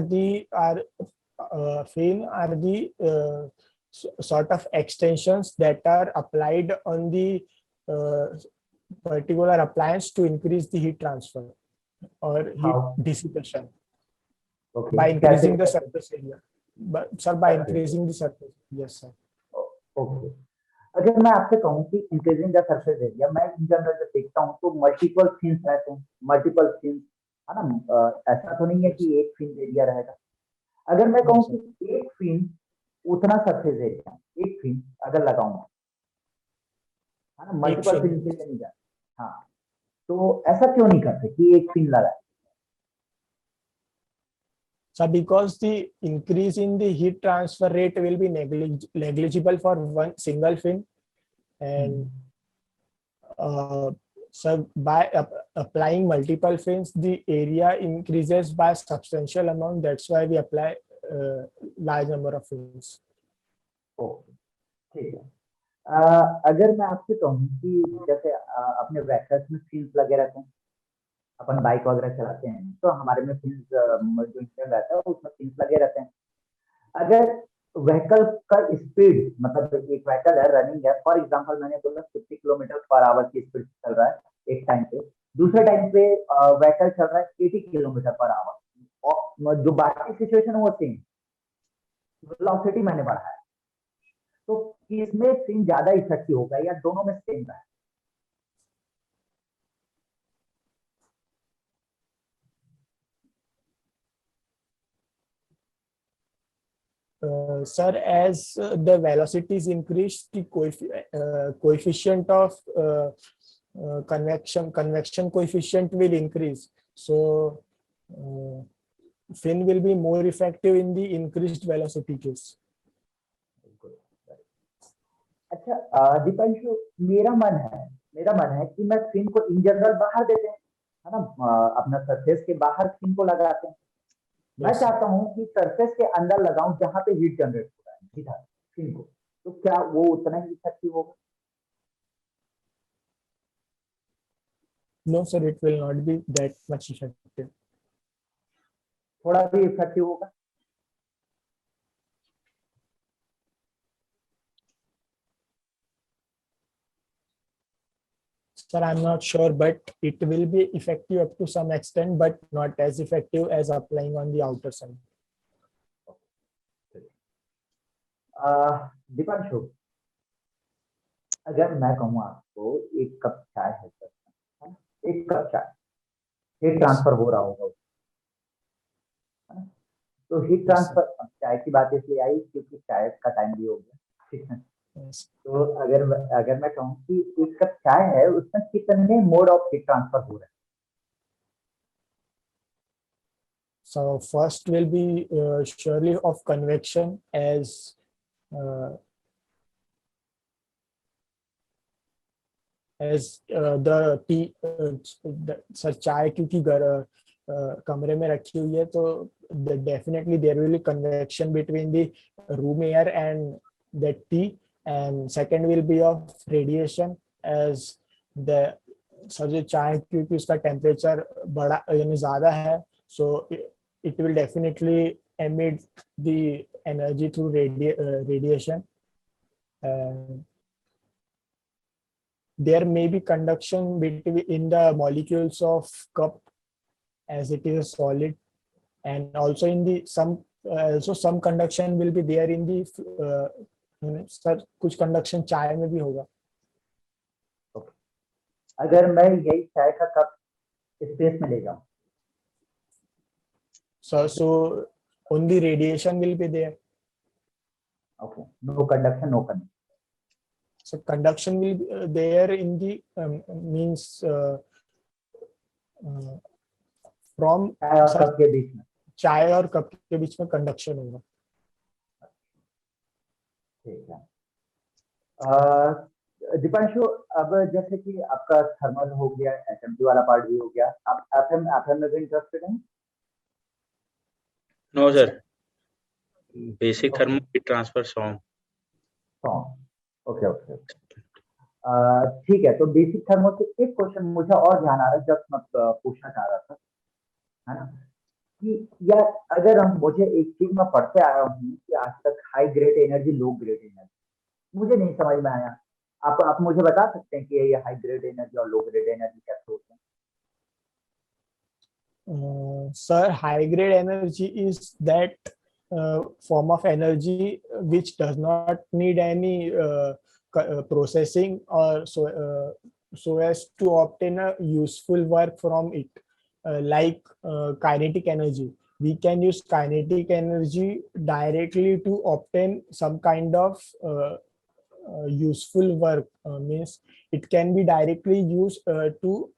the sort of extensions that are applied on the particular appliance to increase the heat transfer or heat How? dissipation Okay. by कैसे? increasing the surface area. But sir, by increasing the surface. Yes sir. Okay. अगर मैं आपसे कहूँ कि increasing the surface area, मैं in general जब देखता हूँ तो मल्टीपल फिन्स रहते हैं, मल्टीपल फिन्स, है ना? ऐसा तो नहीं है कि एक फिन एरिया रहेगा। अगर मैं कहूँ कि एक फिन उतना सरफेस एरिया, एक फिन अगर लगाऊं, है ना, मल्टीपल फिन के लिए नहीं जाता। हाँ, तो ऐसा क्यों नहीं करते कि एक फिन लगाए? So because the increase in the heat transfer rate will be negligible for one single fin, and so by applying multiple fins, the area increases by substantial amount. That's why we apply large number of fins. Okay, ठीक है। अगर मैं आपसे कहूँ कि जैसे अपने vehicles में फिन्स लगे रहते हैं, अपन बाइक वगैरह चलाते हैं तो हमारे में फिन्स जो इंजन रहता है उसमें फिन्स लगे रहते हैं। अगर व्हीकल का स्पीड, मतलब एक व्हीकल है, रनिंग है, फॉर एग्जांपल मैंने बोला 50 किलोमीटर पर आवर की स्पीड चल रहा है एक टाइम पे, दूसरे टाइम पे व्हीकल चल रहा है 80 किलोमीटर पर आवर, और जो बाकी सिचुएशन है वो सेम, वेलोसिटी मैंने बढ़ाया, तो किसमें फिन ज्यादा इफेक्टिव होगा या दोनों में सेम है? Sir, as the velocity is increased, the coefficient of convection coefficient will increase. So fin will be more effective in the increased velocity case. अच्छा दीपांशु, मेरा मन है कि मैं फिन को इन जनरल बाहर देते हैं, है ना, अपना सरफेस के बाहर फिन को लगाते हैं। मैं Yes, sir. चाहता हूँ कि सरफेस के अंदर लगाऊं जहां पे हीट जनरेट हो रहा है सीधा फिन को, तो क्या वो उतना ही इफेक्टिव होगा? No, sir, it will not be that much effective. थोड़ा भी इफेक्टिव होगा? Sir, I'm not sure, but it will be effective up to some extent, but not as effective as applying on the outer side. Deepanshu, अगर मैं कहूँ आपको एक cup चाय है सर, है ना? एक कप चाय हीट Yes, ट्रांसफर हो रहा होगा उसमें, है ना? तो हीट yes, sir. ट्रांसफर, चाय की बात इसलिए आई क्योंकि चाय का टाइम भी हो गया, ठीक है? Yes. तो अगर मैं कहूँ कि एक कप चाय है उसमें कितने मोड ऑफ हीट ट्रांसफर हो रहे हैं? So first will be surely of convection uh, as the tea sir चाय क्योंकि कमरे में रखी हुई है तो definitely there will be convection between the room air and the tea, and second will be of radiation as the sir जो चाय क्योंकि उसका टेम्परेचर बड़ा यानी ज्यादा है, so it will definitely emit the energy through radiation. There may be conduction between in the molecules of cup as it is a solid, and also in the some conduction will be there in the sir कुछ conduction चाय में भी होगा. अगर मैं यही चाय का कप स्पेस में ले जाऊं, So only radiation will be there. Okay, no conduction no conduction, So conduction will be there in the means from चाय और सर कप के बीच में, चाय और कप के बीच में कंडक्शन होगा. ठीक है। दीपांशु, अब जैसे कि आपका थर्मल हो गया, एसएमटी वाला पार्ट भी हो गया, आप एफएम में भी इंटरेस्टेड हैं? No sir, basic okay, thermo heat transfer song. Okay okay, ठीक है। तो बेसिक थर्मल से एक क्वेश्चन मुझे और ध्यान आ रहा है, जब मैं पूछना चाह रहा था, है ना, कि या अगर हम, मुझे एक चीज मैं पढ़ते आया हूँ कि आज तक high grade energy, low grade energy मुझे नहीं समझ में आया। आप मुझे बता सकते हैं कि ये हाई ग्रेड एनर्जी और लो ग्रेड एनर्जी कैसे होते हैं? Sir, high grade energy is that form of energy which does not need any processing or so as to obtain a useful work from it, like kinetic energy. We can use kinetic energy directly to obtain some kind of useful work. Means it can be directly used to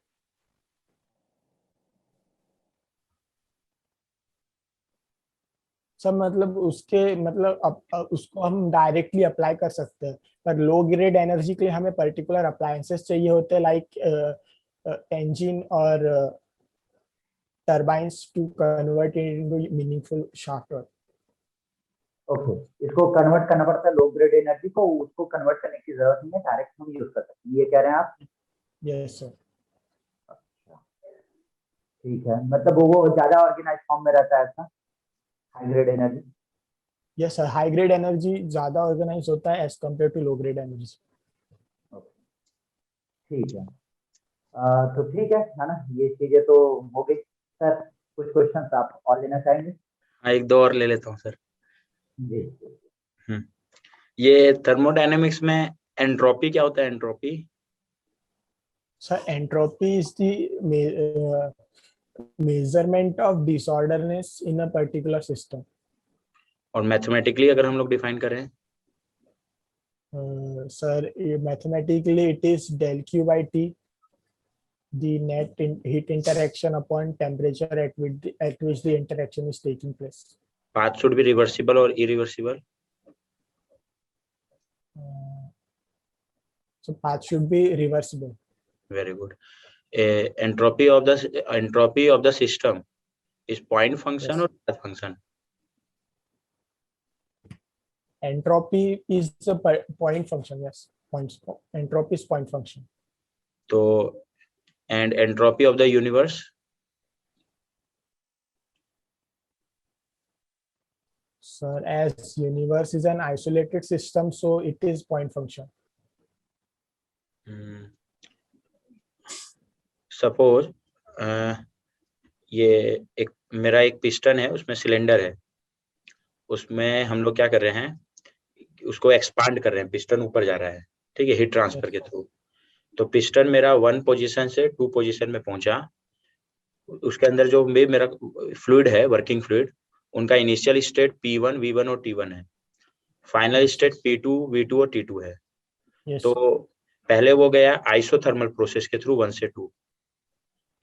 सब, मतलब उसके मतलब उसको हम directly apply कर सकते हैं, पर लो ग्रेड एनर्जी के लिए हमें पर्टिकुलर अप्लायंसेस चाहिए होते हैं, like engine or turbines to convert it into meaningful shaft work. Okay, इसको कन्वर्ट करना पड़ता है लो ग्रेड एनर्जी को, उसको कन्वर्ट करने की जरूरत नहीं है, डायरेक्ट हम यूज कर सकते हैं, ये कह रहे हैं आप? Yes, sir. अच्छा, ठीक है, मतलब वो ज्यादा ऑर्गेनाइज फॉर्म में रहता है ऐसा high grade energy? Yes, sir. High grade energy ज्यादा ऑर्गेनाइज होता है as compared to low grade energy. ठीक है। तो ठीक है ना, ये चीजें तो हो गई। सर, कुछ क्वेश्चन आप और लेना चाहेंगे? हाँ, एक दो और ले लेता हूँ सर। जी। ये थर्मोडायनेमिक्स में एंट्रोपी क्या होता है? Entropy Sir, entropy is the measurement of disorderness in a particular system. और मैथमेटिकली अगर हम लोग डिफाइन करें? Sir, mathematically it is del Q by T, the net heat interaction upon temperature at which the interaction is taking place. Path should be reversible और irreversible? So path should be reversible. Very good. Entropy of the system is point function Yes. or path function? Entropy is a point function. Yes, points. Entropy is point function. So, and entropy of the universe? Sir, as universe is an isolated system, so it is point function. Suppose ये एक मेरा एक piston है, उसमें cylinder है, उसमें हम लोग क्या कर रहे हैं, उसको एक्सपांड कर रहे हैं, पिस्टन ऊपर जा रहा है, ठीक है, हीट ट्रांसफर के थ्रू। तो पिस्टन मेरा 1 पोजीशन से 2 पोजीशन में पहुंचा, उसके अंदर जो भी मेरा फ्लूइड है, वर्किंग फ्लूइड, उनका इनिशियल स्टेट P1, V1 और T1 है, फाइनल स्टेट P2, V2 और T2 है। Yes. तो पहले वो गया आइसोथर्मल प्रोसेस के थ्रू 1 से 2,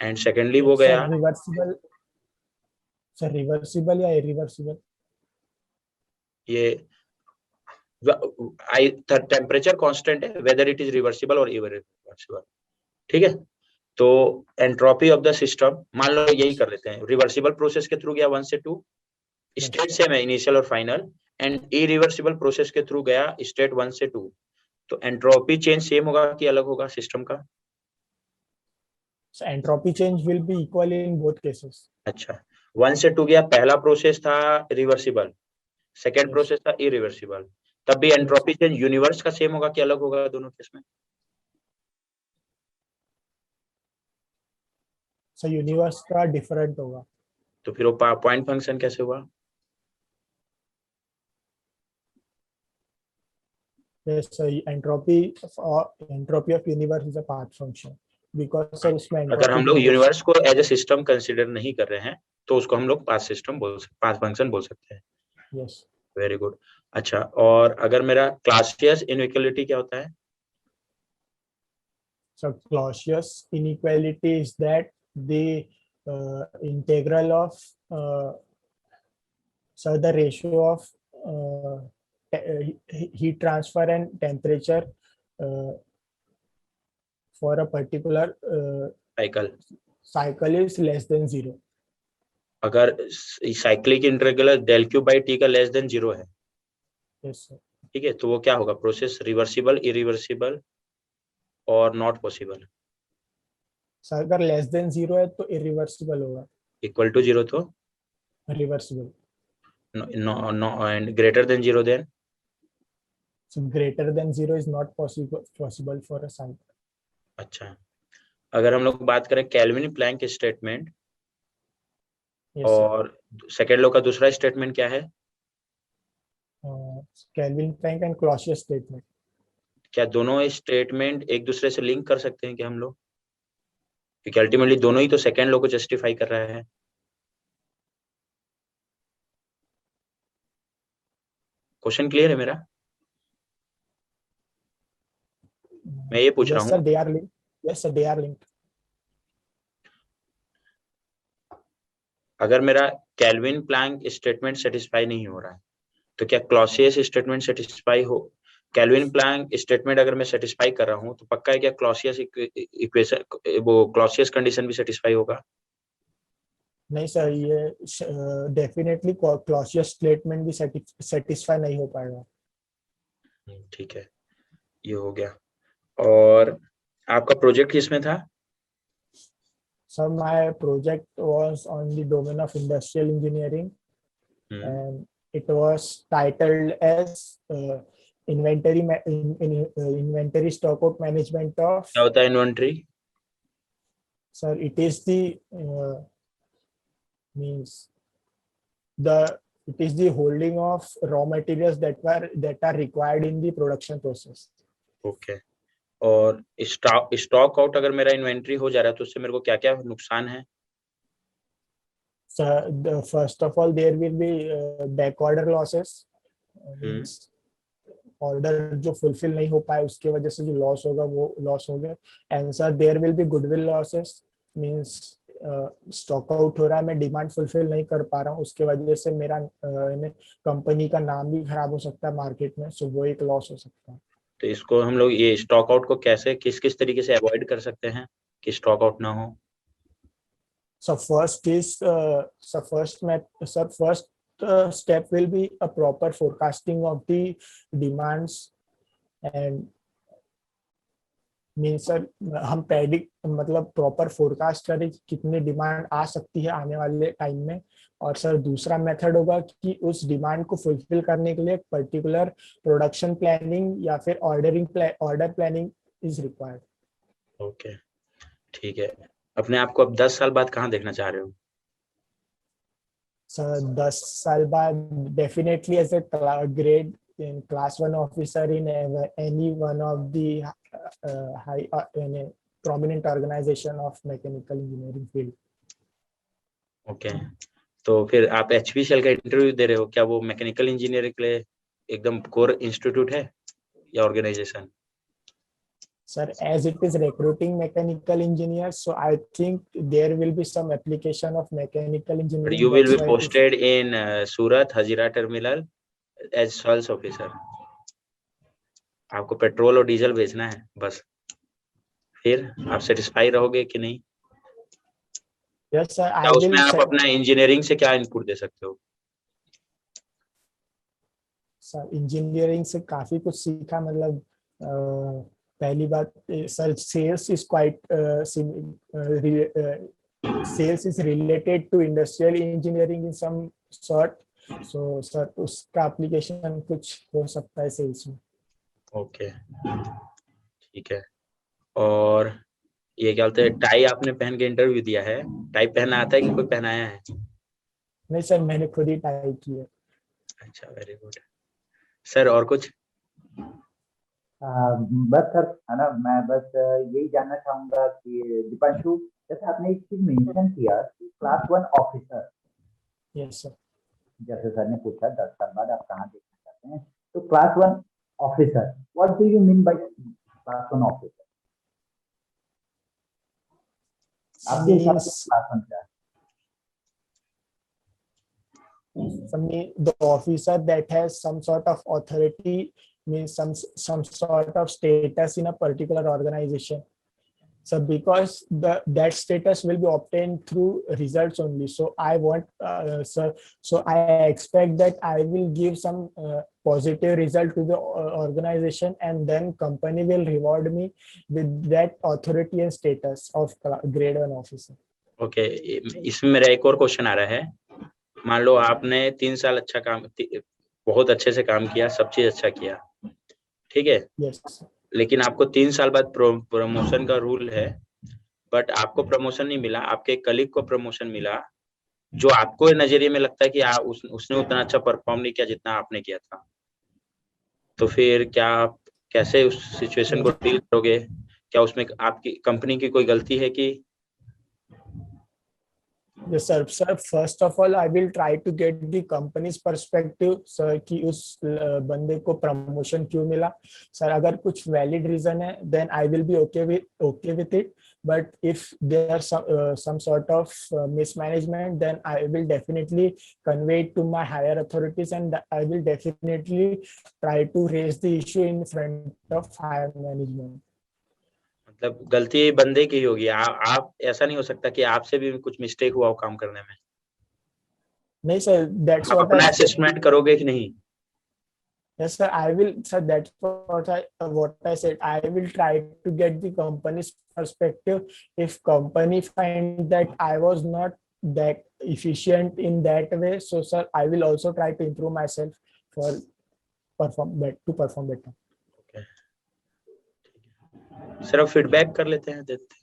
एंड सेकेंडली वो गया रिवर्सिबल। सर रिवर्सिबल या इरिवर्सिबल? ये टेम्परेचर कांस्टेंट है, वेदर इट इज रिवर्सिबल और इरिवर्सिबल, ठीक है। तो एंट्रोपी ऑफ द सिस्टम, मान लो यही कर लेते हैं, रिवर्सिबल प्रोसेस के थ्रू गया 1 से 2, स्टेट सेम है इनिशियल और फाइनल, एंड इरिवर्सिबल प्रोसेस के थ्रू गया स्टेट 1 से 2, तो एंट्रोपी चेंज सेम होगा कि अलग होगा सिस्टम का? So entropy change will be equal in both cases. अच्छा, 1 से 2 गया, पहला प्रोसेस था रिवर्सिबल, सेकेंड प्रोसेस था इरिवर्सिबल, तब भी एंट्रोपी चेंज यूनिवर्स का सेम होगा कि अलग होगा दोनों केस में? So यूनिवर्स का डिफरेंट होगा। तो फिर वो पॉइंट फंक्शन कैसे हुआ? Yes, so entropy of universe is a path function because sir उसमें अगर हम लोग यूनिवर्स को एज ए सिस्टम कंसीडर नहीं कर रहे हैं तो उसको हम लोग पाथ फंक्शन बोल सकते हैं। Yes. Very good. अच्छा, और अगर मेरा क्लासियस इनइक्वालिटी क्या होता है? So Clausius inequality is that the integral of so the ratio of heat transfer and temperature for a particular cycle is less than 0. अगर cyclic integral del Q by T का less than 0 है, yes sir, ठीक है, तो वो क्या होगा? Process reversible, irreversible और नॉट पॉसिबल? सर अगर लेस देन 0 है तो इरिवर्सिबल होगा, इक्वल टू 0 तो reversible, no and greater than 0 then? so greater than 0 is not possible for a cycle. अच्छा, अगर हम लोग बात करें केल्विन प्लैंक स्टेटमेंट, yes, और सेकेंड लॉ का दूसरा स्टेटमेंट क्या है? Kelvin Planck and Clausius statement. क्या दोनों स्टेटमेंट एक दूसरे से लिंक कर सकते हैं कि हम लोग, क्योंकि अल्टीमेटली दोनों ही तो सेकेंड लॉ को जस्टिफाई कर रहा है। क्वेश्चन क्लियर है मेरा? मैं ये पूछ रहा हूँ। Sir they are linked, yes sir they are linked. अगर मेरा केल्विन प्लैंक स्टेटमेंट सेटिस्फाई नहीं हो रहा है तो क्या क्लॉसियस स्टेटमेंट सेटिस्फाई हो? केल्विन प्लैंक स्टेटमेंट अगर मैं सेटिस्फाई कर रहा हूँ तो पक्का है क्या क्लॉसियस इक्वेशन, वो क्लॉसियस कंडीशन भी सेटिस्फाई होगा? नहीं सर, ये डेफिनेटली क्लॉसियस स्टेटमेंट भी सेटिस्फाई नहीं हो पाएगा। ठीक है, ये हो गया। और आपका प्रोजेक्ट किसमें था? Sir my project was on the domain of industrial engineering and it was titled as inventory stock out management of. क्या होता है inventory? Sir it is the means it is the holding of raw materials that are required in the production process. Okay, और stock out अगर मेरा inventory हो जा रहा है तो उससे मेरे को क्या क्या नुकसान है? First of all there will be back order losses, order जो फुलफिल नहीं हो पाए उसके वजह से जो लॉस होगा वो लॉस हो गया। And sir there will be goodwill losses, means stock out हो रहा है, मैं डिमांड फुलफिल नहीं कर पा रहा हूँ, उसके वजह से मेरा कंपनी का नाम भी खराब हो सकता है मार्केट में, सो वो एक लॉस हो सकता है। तो इसको हम लोग ये स्टॉक आउट को कैसे किस किस तरीके से अवॉइड कर सकते हैं कि स्टॉक आउट ना हो? So first step will be a proper forecasting of the demands and mean sir हम प्रेडिक्ट मतलब प्रॉपर फोरकास्ट करें कितनी डिमांड आ सकती है आने वाले टाइम में। और सर दूसरा मेथड होगा कि उस डिमांड को फुलफिल करने के लिए एक पर्टिकुलर प्रोडक्शन प्लानिंग या फिर order planning is required. Okay, ठीक है। अपने आप को अब 10 साल बाद कहाँ देखना चाह रहे हो? सर 10 साल बाद definitely as a grade in class 1 officer in any one of the high in a prominent organization of mechanical engineering field. Okay, तो फिर आप HPCL का इंटरव्यू दे रहे हो, क्या वो मैकेनिकल इंजीनियरिंग के लिए एकदम कोर इंस्टीट्यूट है या organisation? Sir, as it is recruiting mechanical engineers, so I think there will be some application of mechanical engineering. But you will be posted in Surat Hazira terminal as sales officer. आपको petrol और diesel बेचना है बस। फिर आप satisfy रहोगे कि नहीं? Yes sir, क्या उसमें आप अपना इंजीनियरिंग से क्या इनपुट दे सकते हो? सर इंजीनियरिंग से काफी कुछ सीखा, मतलब पहली बात sir sales is quite sales is related to industrial engineering in some sort, so sir उसका एप्लीकेशन कुछ हो सकता है सेल्स में। ओके, ठीक है। और ये क्या बोलते हैं, टाई आपने पहन के इंटरव्यू दिया है, टाई पहनना आता है कि कोई पहनाया है? नहीं सर, मैंने खुद ही टाई की है। अच्छा, वेरी गुड सर। और कुछ? बस सर है ना, मैं बस यही जानना चाहूंगा कि दीपांशु, जैसे आपने एक चीज मेंशन किया कि क्लास 1 ऑफिसर, यस सर, जैसे सर ने पूछा 10 साल बाद आप कहाँ देखना चाहते हैं, तो class 1 officer, what do you mean by class 1 officer? आपके हिसाब से क्लास 1 क्या है? For me, the officer that has some sort of authority, means some sort of status in a particular organization. So because that status will be obtained through results only. So I want, sir, so I expect that I will give some positive result to the organization, and then company will reward me with that authority and status of grade 1 officer. Okay, इसमें मेरा एक और question आ रहा है। मान लो आपने 3 साल अच्छा काम, बहुत अच्छे से काम किया, सब चीज अच्छा किया, ठीक है? yes. लेकिन आपको 3 साल बाद प्रमोशन का रूल है, बट आपको प्रमोशन नहीं मिला, आपके कलीग को प्रमोशन मिला, जो आपको नजरिए में लगता है कि उसने उतना अच्छा परफॉर्म नहीं किया जितना आपने किया था। तो फिर क्या आप कैसे उस सिचुएशन को डील करोगे? क्या उसमें आपकी कंपनी की कोई गलती है कि? Yes sir, first of all I will try to get the company's perspective sir कि उस बंदे को promotion क्यों मिला। सर अगर कुछ valid reason है then I will be okay with it, but if there some sort of mismanagement, then I will definitely convey it to my higher authorities, and I will definitely try to raise the issue in front of higher management. मतलब गलती बंदे की होगी, आप ऐसा नहीं हो सकता कि आपसे भी कुछ मिस्टेक हुआ हो काम करने में? नहीं सर, that's what अपना असेसमेंट करोगे कि नहीं? Yes sir, I will sir, that's what I said, I will try to get the company's perspective. If company find that I was not that efficient in that way, so sir I will also try to improve myself for perform better. Okay. Sir अब feedback कर लेते हैं, देते हैं।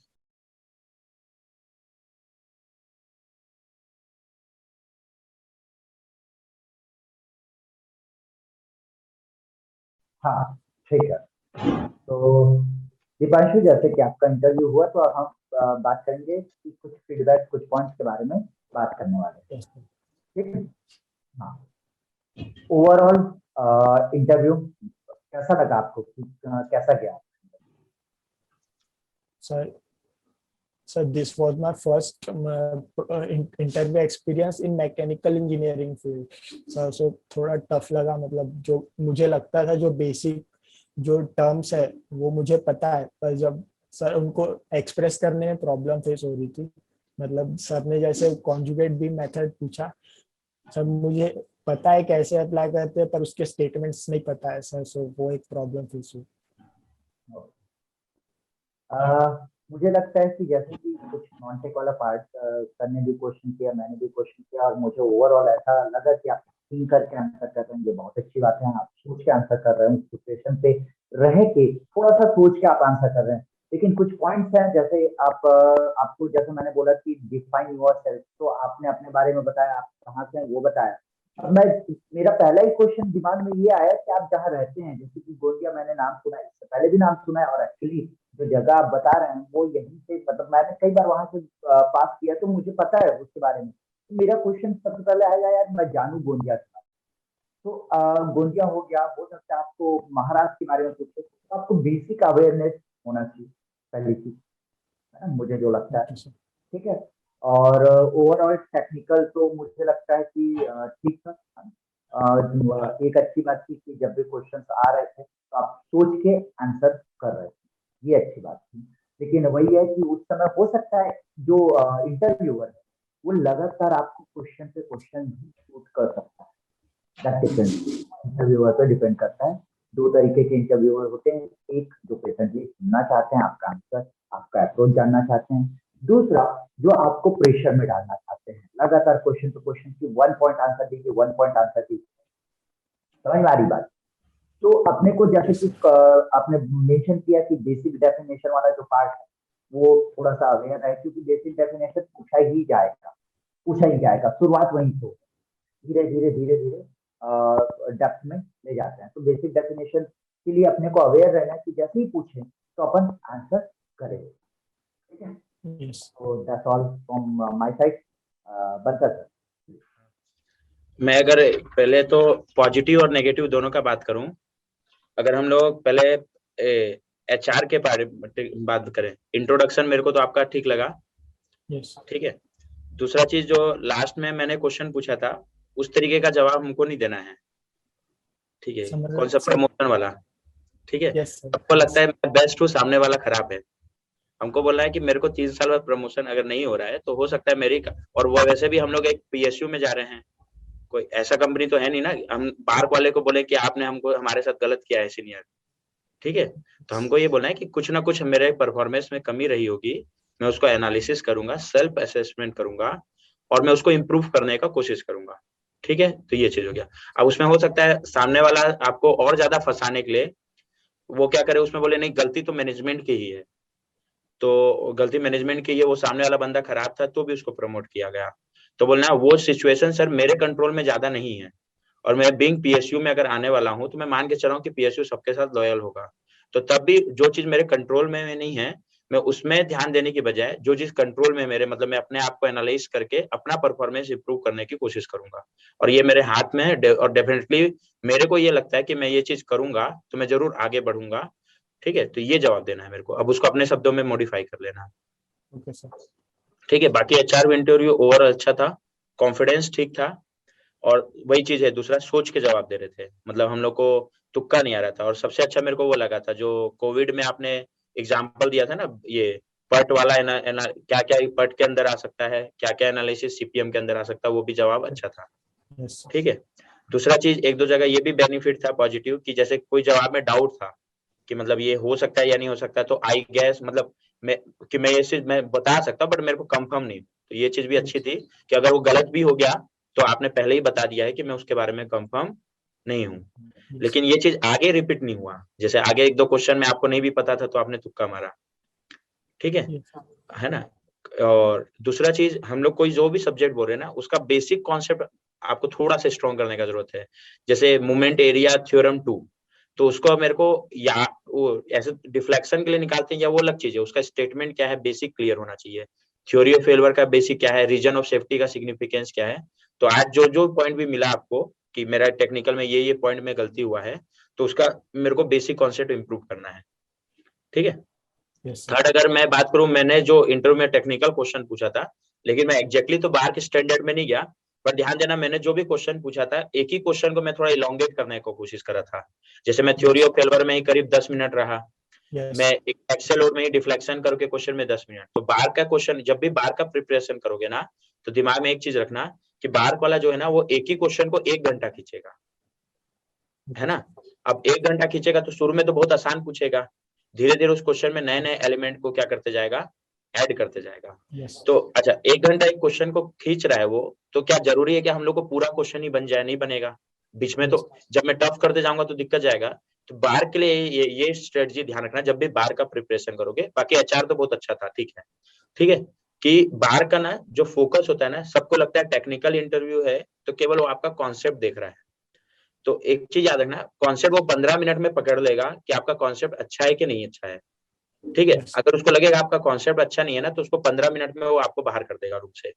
हाँ ठीक है, तो दीपांशु जैसे कि आपका इंटरव्यू हुआ, तो अब हम बात करेंगे कि कुछ फीडबैक, कुछ पॉइंट्स के बारे में बात करने वाले हैं, ठीक है? हाँ, ओवरऑल इंटरव्यू कैसा लगा आपको, कैसा गया? Sir, this was my first interview experience in mechanical engineering field. So थोड़ा टफ लगा, मतलब जो मुझे लगता था जो बेसिक जो टर्म्स है वो मुझे पता है, पर जब सर उनको एक्सप्रेस करने में प्रॉब्लम फेस हो रही थी, मतलब सर ने जैसे कॉन्जुगेट भी मेथड पूछा, सर मुझे पता है कैसे अप्लाई करते हैं पर उसके स्टेटमेंट्स नहीं पता है सर, सो वो एक प्रॉब्लम फेस हुई। मुझे लगता है कि जैसे कि कुछ नॉन टेक वाला पार्ट सर ने भी क्वेश्चन किया, मैंने भी क्वेश्चन किया, और मुझे ओवरऑल ऐसा लगा कि आप थिंक करके आंसर कर रहे हैं, ये बहुत अच्छी बात है। आप सोच के आंसर कर रहे हैं, उस सिचुएशन पे रह के थोड़ा सा सोच के आप आंसर कर रहे हैं। लेकिन कुछ पॉइंट्स हैं, जैसे आप आपको जैसे मैंने बोला कि डिफाइन योर सेल्फ, तो आपने अपने बारे में बताया, आप कहाँ से हैं वो बताया। अब मैं, मेरा पहला ही क्वेश्चन दिमाग में ये आया कि आप जहाँ रहते हैं, जैसे कि गोंदिया मैंने नाम सुना है, इससे पहले भी नाम सुना है, और एक्चुअली जो जगह आप बता रहे हैं वो यहीं से, मतलब मैंने कई बार वहां से पास किया, तो मुझे पता है उसके बारे में। तो मेरा क्वेश्चन सबसे पहले आएगा, यार मैं जानू गोंदिया का। तो गोंदिया हो गया, हो सकता है आपको महाराष्ट्र के बारे में पूछे, तो आपको बेसिक अवेयरनेस होना चाहिए, पहली चीज, है ना, मुझे जो लगता है। Okay sir. ठीक है। और ओवरऑल टेक्निकल तो मुझे लगता है कि ठीक था। एक अच्छी बात थी कि जब भी क्वेश्चंस आ रहे थे तो आप सोच के आंसर कर रहे थे, ये अच्छी बात थी। लेकिन वही है कि उस समय हो सकता है जो इंटरव्यूअर है वो लगातार आपको क्वेश्चन पे क्वेश्चन भी शूट कर सकता है। दैट डिपेंड्स, इंटरव्यूअर पे डिपेंड करता है। दो तरीके के इंटरव्यूअर होते हैं, एक जो पेशेंटली सुनना चाहते हैं आपका आंसर, आपका अप्रोच जानना चाहते हैं। दूसरा जो आपको प्रेशर में डालना चाहते हैं, लगातार क्वेश्चन टू क्वेश्चन की, वन पॉइंट आंसर दीजिए, वन पॉइंट आंसर दीजिए। समझ में आ रही बात? तो अपने को जैसे यस कि सर। आपने मेंशन किया कि बेसिक डेफिनेशन वाला जो पार्ट है वो थोड़ा सा अवेयर है, क्योंकि बेसिक डेफिनेशन पूछा ही जाएगा, शुरुआत वहीं से धीरे धीरे धीरे धीरे डेप्थ में ले जाते हैं। तो बेसिक डेफिनेशन के लिए अपने को अवेयर रहना है कि जैसे ही पूछे तो अपन आंसर करें। ठीक है। यस। तो that's all from my side. Bunker sir. मैं अगर पहले तो पॉजिटिव और नेगेटिव दोनों का बात करूं, अगर हम लोग पहले HR के बारे में बात करें, इंट्रोडक्शन मेरे को तो आपका ठीक लगा। यस। ठीक है। दूसरा चीज जो लास्ट में मैंने क्वेश्चन पूछा था, उस तरीके का जवाब हमको नहीं देना है। ठीक है। समझ कौन सा सर। प्रमोशन वाला? ठीक है। Yes sir. सबको लगता यस। है मैं बेस्ट हूँ, सामने वाला खराब है। हमको बोलना है कि मेरे को 3 साल बाद प्रमोशन अगर नहीं हो रहा है तो हो सकता है मेरी, और वो वैसे भी हम लोग एक PSU में जा रहे हैं, कोई ऐसा कंपनी तो है नहीं ना हम बार्क वाले को बोले कि आपने हमको हमारे साथ गलत किया है सीनियर। ठीक है। तो हमको ये बोलना है कि कुछ ना कुछ मेरे परफॉर्मेंस में कमी रही होगी, मैं उसको एनालिसिस करूंगा, सेल्फ असेसमेंट करूंगा, और मैं उसको इम्प्रूव करने का कोशिश करूंगा। ठीक है। तो ये चीज हो गया। अब उसमें हो सकता है सामने वाला आपको और ज्यादा फंसाने के लिए वो क्या करे, उसमें बोले नहीं गलती तो मैनेजमेंट की ही है, तो गलती मैनेजमेंट की है, वो सामने वाला बंदा खराब था तो भी उसको प्रमोट किया गया। तो बोलना वो सिचुएशन सर मेरे कंट्रोल में ज्यादा नहीं है, और मैं बीइंग PSU में अगर आने वाला हूं तो मैं मान के चल रहा हूँ कि PSU सबके साथ लॉयल होगा। तो तब भी जो चीज मेरे कंट्रोल में नहीं है, मैं उसमें ध्यान देने की बजाय जो चीज कंट्रोल में मेरे, मतलब मैं अपने आप को एनालाइज करके अपना परफॉर्मेंस इंप्रूव करने की कोशिश करूंगा। और ये मेरे हाथ में है, और डेफिनेटली मेरे को ये लगता है कि मैं ये चीज करूंगा तो मैं जरूर आगे बढ़ूंगा। ठीक है। तो ये जवाब देना है मेरे को, अब उसको अपने शब्दों में मॉडिफाई कर लेना है। Okay sir. ठीक है। बाकी HR इंटरव्यू ओवरऑल अच्छा था, कॉन्फिडेंस ठीक था, और वही चीज है, दूसरा सोच के जवाब दे रहे थे, मतलब हम लोग को तुक्का नहीं आ रहा था। और सबसे अच्छा मेरे को वो लगा था जो कोविड में आपने एग्जाम्पल दिया था ना, ये पट वाला क्या क्या पट के अंदर आ सकता है, क्या क्या एनालिसिस CPM के अंदर आ सकता है, वो भी जवाब अच्छा था। Yes sir. ठीक है। दूसरा चीज एक दो जगह ये भी बेनिफिट था पॉजिटिव, कि जैसे कोई जवाब में डाउट था कि मतलब ये हो सकता है या नहीं हो सकता, तो आई गैस मतलब मैं कि मैं ये चीज मैं बता सकता हूँ बट मेरे को कंफर्म नहीं। तो ये चीज भी अच्छी यस। थी कि अगर वो गलत भी हो गया तो आपने पहले ही बता दिया है कि मैं उसके बारे में कंफर्म नहीं हूँ। यस। लेकिन ये चीज आगे रिपीट नहीं हुआ, जैसे आगे एक दो क्वेश्चन में आपको नहीं भी पता था तो आपने तुक्का मारा। ठीक यस। है ना। और दूसरा चीज, हम लोग कोई जो भी सब्जेक्ट बोल रहे हैं ना, उसका बेसिक कॉन्सेप्ट आपको थोड़ा सा स्ट्रॉन्ग करने का जरूरत है। जैसे मोमेंट एरिया थ्योरम 2, तो उसको मेरे को या वो ऐसे डिफ्लेक्शन के लिए निकालते हैं या वो अलग चीज है, उसका स्टेटमेंट क्या है बेसिक क्लियर होना चाहिए। थ्योरी ऑफ फेल्योर का बेसिक क्या है, रीजन ऑफ सेफ्टी का सिग्निफिकेंस क्या है। तो आज जो जो पॉइंट भी मिला आपको कि मेरा टेक्निकल में ये पॉइंट में गलती हुआ है, तो उसका मेरे को बेसिक कॉन्सेप्ट इंप्रूव करना है। ठीक है। Yes sir. थर्ड, अगर मैं बात करूं, मैंने जो इंटरव्यू में टेक्निकल क्वेश्चन पूछा था, लेकिन मैं एग्जैक्टली तो बाहर के स्टैंडर्ड में नहीं गया, बट ध्यान देना, मैंने जो भी क्वेश्चन पूछा था, एक ही क्वेश्चन को मैं थोड़ा इलोंगेट करने को कोशिश कर रहा था। जैसे मैं थ्योरी ऑफ फेल्योर में ही करीब 10 मिनट रहा, मैं एक एक्सेल लोड में ही डिफ्लेक्शन करके क्वेश्चन में 10 मिनट। तो बार का क्वेश्चन, जब भी बार का प्रिपरेशन करोगे ना, तो दिमाग में एक चीज रखना कि बार वाला जो है ना, वो एक ही क्वेश्चन को 1 घंटा खींचेगा, है ना। अब 1 घंटा खींचेगा तो शुरू में तो बहुत आसान पूछेगा, धीरे धीरे उस क्वेश्चन में नए नए एलिमेंट को क्या करते जाएगा, ऐड करते जाएगा। तो अच्छा, 1 घंटा एक क्वेश्चन को खींच रहा है वो, तो क्या जरूरी है कि हम लोग को पूरा क्वेश्चन ही बन जाए? नहीं बनेगा, बीच में तो जब मैं टफ करते जाऊंगा तो दिक्कत जाएगा। तो बार के लिए ये स्ट्रेटजी ध्यान रखना जब भी बार का प्रिपरेशन करोगे। बाकी एचआर तो बहुत अच्छा था, ठीक है कि बार का ना जो फोकस होता है ना, सबको लगता है टेक्निकल इंटरव्यू है तो केवल वो आपका कॉन्सेप्ट देख रहा है। तो एक चीज याद रखना, कॉन्सेप्ट वो 15 मिनट में पकड़ लेगा कि आपका कॉन्सेप्ट अच्छा है कि नहीं अच्छा है, ठीक है। अगर उसको लगेगा आपका कॉन्सेप्ट अच्छा नहीं है ना, तो उसको 15 मिनट में वो आपको बाहर कर देगा रूम से,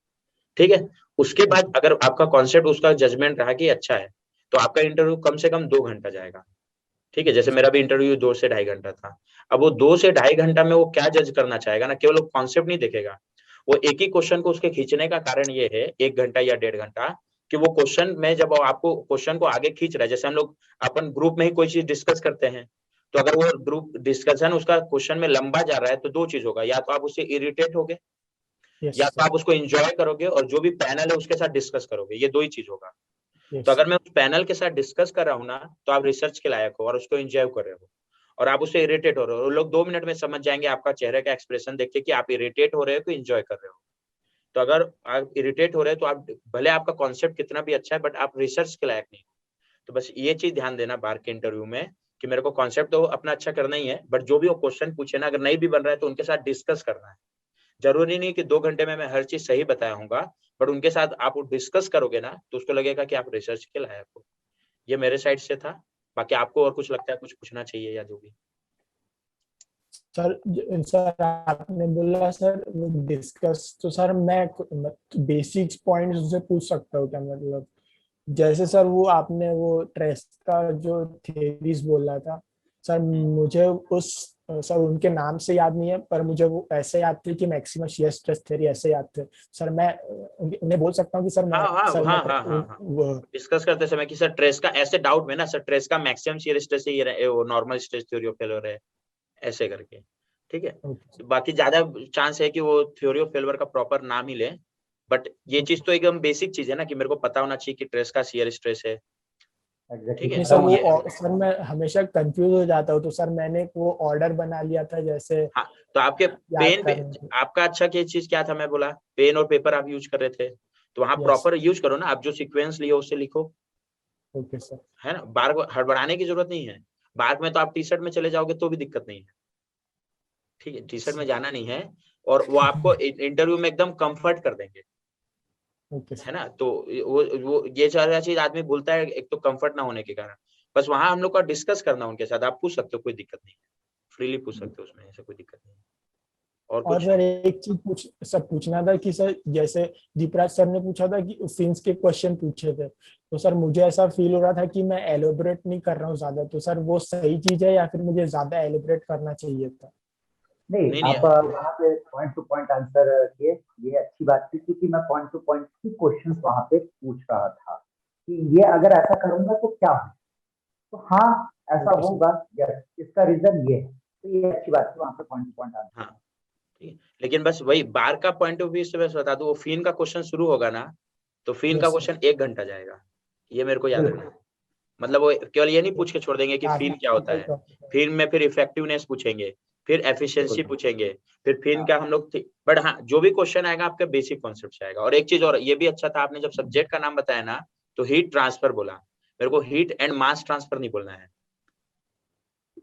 ठीक है। उसके बाद अगर आपका कॉन्सेप्ट, उसका जजमेंट रहा कि अच्छा है, तो आपका इंटरव्यू कम से कम 2 घंटा जाएगा, ठीक है। जैसे मेरा भी इंटरव्यू 2 से 2.5 घंटा था। अब वो 2 से 2.5 घंटा में वो क्या जज करना चाहेगा ना, केवल वो कॉन्सेप्ट नहीं देखेगा, वो एक ही क्वेश्चन को उसके खींचने का कारण ये है 1 घंटा या 1.5 घंटा, कि वो क्वेश्चन में जब आपको क्वेश्चन को आगे खींच रहा है, जैसे हम लोग अपन ग्रुप में ही कोई चीज डिस्कस करते हैं, तो अगर वो ग्रुप डिस्कशन उसका क्वेश्चन में लंबा जा रहा है, तो 2 चीज होगा, या तो आप उससे इरिटेट होगे, या तो आप उसको एंजॉय करोगे और जो भी पैनल है उसके साथ डिस्कस करोगे, ये 2 ही चीज होगा। तो अगर मैं उस पैनल के साथ डिस्कस कर रहा हूँ ना, तो आप रिसर्च के लायक हो और उसको एंजॉय कर रहे हो, और आप उससे इरिटेट हो रहे हो, लोग 2 मिनट में समझ जाएंगे आपका चेहरे का एक्सप्रेशन देख के कि आप इरिटेट हो रहे हो कि एंजॉय कर रहे हो। तो अगर आप इरिटेट हो रहे हो तो आप, भले आपका कॉन्सेप्ट कितना भी अच्छा है, बट आप रिसर्च के लायक नहीं हो। तो बस ये चीज ध्यान देना बार के इंटरव्यू में, कि मेरे को कॉन्सेप्ट तो अपना अच्छा करना ही है, बट जो भी वो क्वेश्चन पूछे ना, अगर नहीं भी बन रहा है तो उनके साथ डिस्कस करना है। जरूरी नहीं कि 2 घंटे में मैं हर चीज सही बताया हूँगा, बट उनके साथ आप डिस्कस करोगे ना, तो उसको लगेगा कि आप रिसर्च के लायक हो। ये मेरे साइड से था। बाकी आपको और कुछ लगता है, कुछ पूछना चाहिए या जो भी? सर आपने बोला सर डिस्कस, तो सर मैं बेसिक्स पॉइंट्स उसे पूछ सकता हूँ क्या? मतलब जैसे सर वो आपने वो ट्रेस का जो थेरीज बोला था सर, मुझे उस सर उनके नाम से याद नहीं है, पर मुझे वो ऐसे याद थे कि मैक्सिमम शियर स्ट्रेस थ्योरी ऐसे याद थे सर। मैं उन्हें बोल सकता हूँ कि सर मैं हाँ डिस्कस करते समय कि सर ट्रेस का, ऐसे डाउट में ना सर, ट्रेस का मैक्सिमम शियर स्ट्रेस है, वो normal stress theory of failure है, ऐसे करके, ठीक है। बाकी ज्यादा चांस है कि वो थ्योरी ऑफ फेल्योर का प्रॉपर नाम ही ले, बट ये चीज तो एकदम बेसिक चीज है ना, कि मेरे को पता होना चाहिए कि ट्रेस का शियर स्ट्रेस है, ठीक है। सर वो सर मैं हमेशा कंफ्यूज हो जाता हूँ, तो सर मैंने वो ऑर्डर बना लिया था जैसे। हाँ, तो आपके पेन पे आपका अच्छा क्या चीज क्या था, मैं बोला पेन और पेपर आप यूज कर रहे थे, तो वहां प्रॉपर यूज करो ना, आप जो सीक्वेंस लियो उससे लिखो। Okay sir. है ना, बार हड़बड़ाने की जरूरत नहीं है। बार में तो आप टी शर्ट में चले जाओगे तो भी दिक्कत नहीं है, ठीक है, टी शर्ट में जाना नहीं है, और वो आपको इंटरव्यू में एकदम कंफर्ट कर देंगे, है ना। तो वो ये सारा चीज आदमी भूलता है, एक तो कंफर्ट ना होने के कारण। बस वहां हम लोग का डिस्कस करना उनके साथ, आप पूछ सकते हो, कोई दिक्कत नहीं है, फ्रीली पूछ सकते हो, उसमें ऐसा कोई दिक्कत नहीं है। और सर एक चीज पूछना था कि सर जैसे दीपराज सर ने पूछा था कि फिन्स के क्वेश्चन पूछे थे, तो सर मुझे ऐसा फील हो रहा था कि मैं एलोबरेट नहीं कर रहा हूँ ज्यादा, तो सर वो सही चीज है या फिर मुझे ज्यादा एलोबरेट करना चाहिए था? नहीं, आप वहाँ पे पॉइंट टू पॉइंट आंसर किए, ये अच्छी बात थी, क्योंकि मैं पॉइंट टू पॉइंट की क्वेश्चंस वहाँ पे पूछ रहा था कि ये अगर ऐसा करूंगा तो क्या हो, तो हाँ ऐसा होगा, इसका रीजन ये है, तो ये अच्छी बात थी वहाँ पे पॉइंट टू पॉइंट आंसर। हाँ, लेकिन बस वही बार का पॉइंट ऑफ व्यू से मैं बता दूं, वो फीन का क्वेश्चन शुरू होगा ना, तो फीन का क्वेश्चन 1 घंटा जाएगा, ये मेरे को याद रखना। मतलब वो केवल ये नहीं पूछ के छोड़ देंगे कि फीन क्या होता है, फीन में फिर इफेक्टिवनेस पूछेंगे, फिर एफिशिएंसी पूछेंगे, फिर फीन क्या हम लोग, बट हाँ जो भी क्वेश्चन आएगा आपका बेसिक कॉन्सेप्ट से आएगा। और एक चीज और ये भी अच्छा था, आपने जब सब्जेक्ट का नाम बताया ना, तो हीट ट्रांसफर बोला, मेरे को हीट एंड मास ट्रांसफर नहीं बोलना है,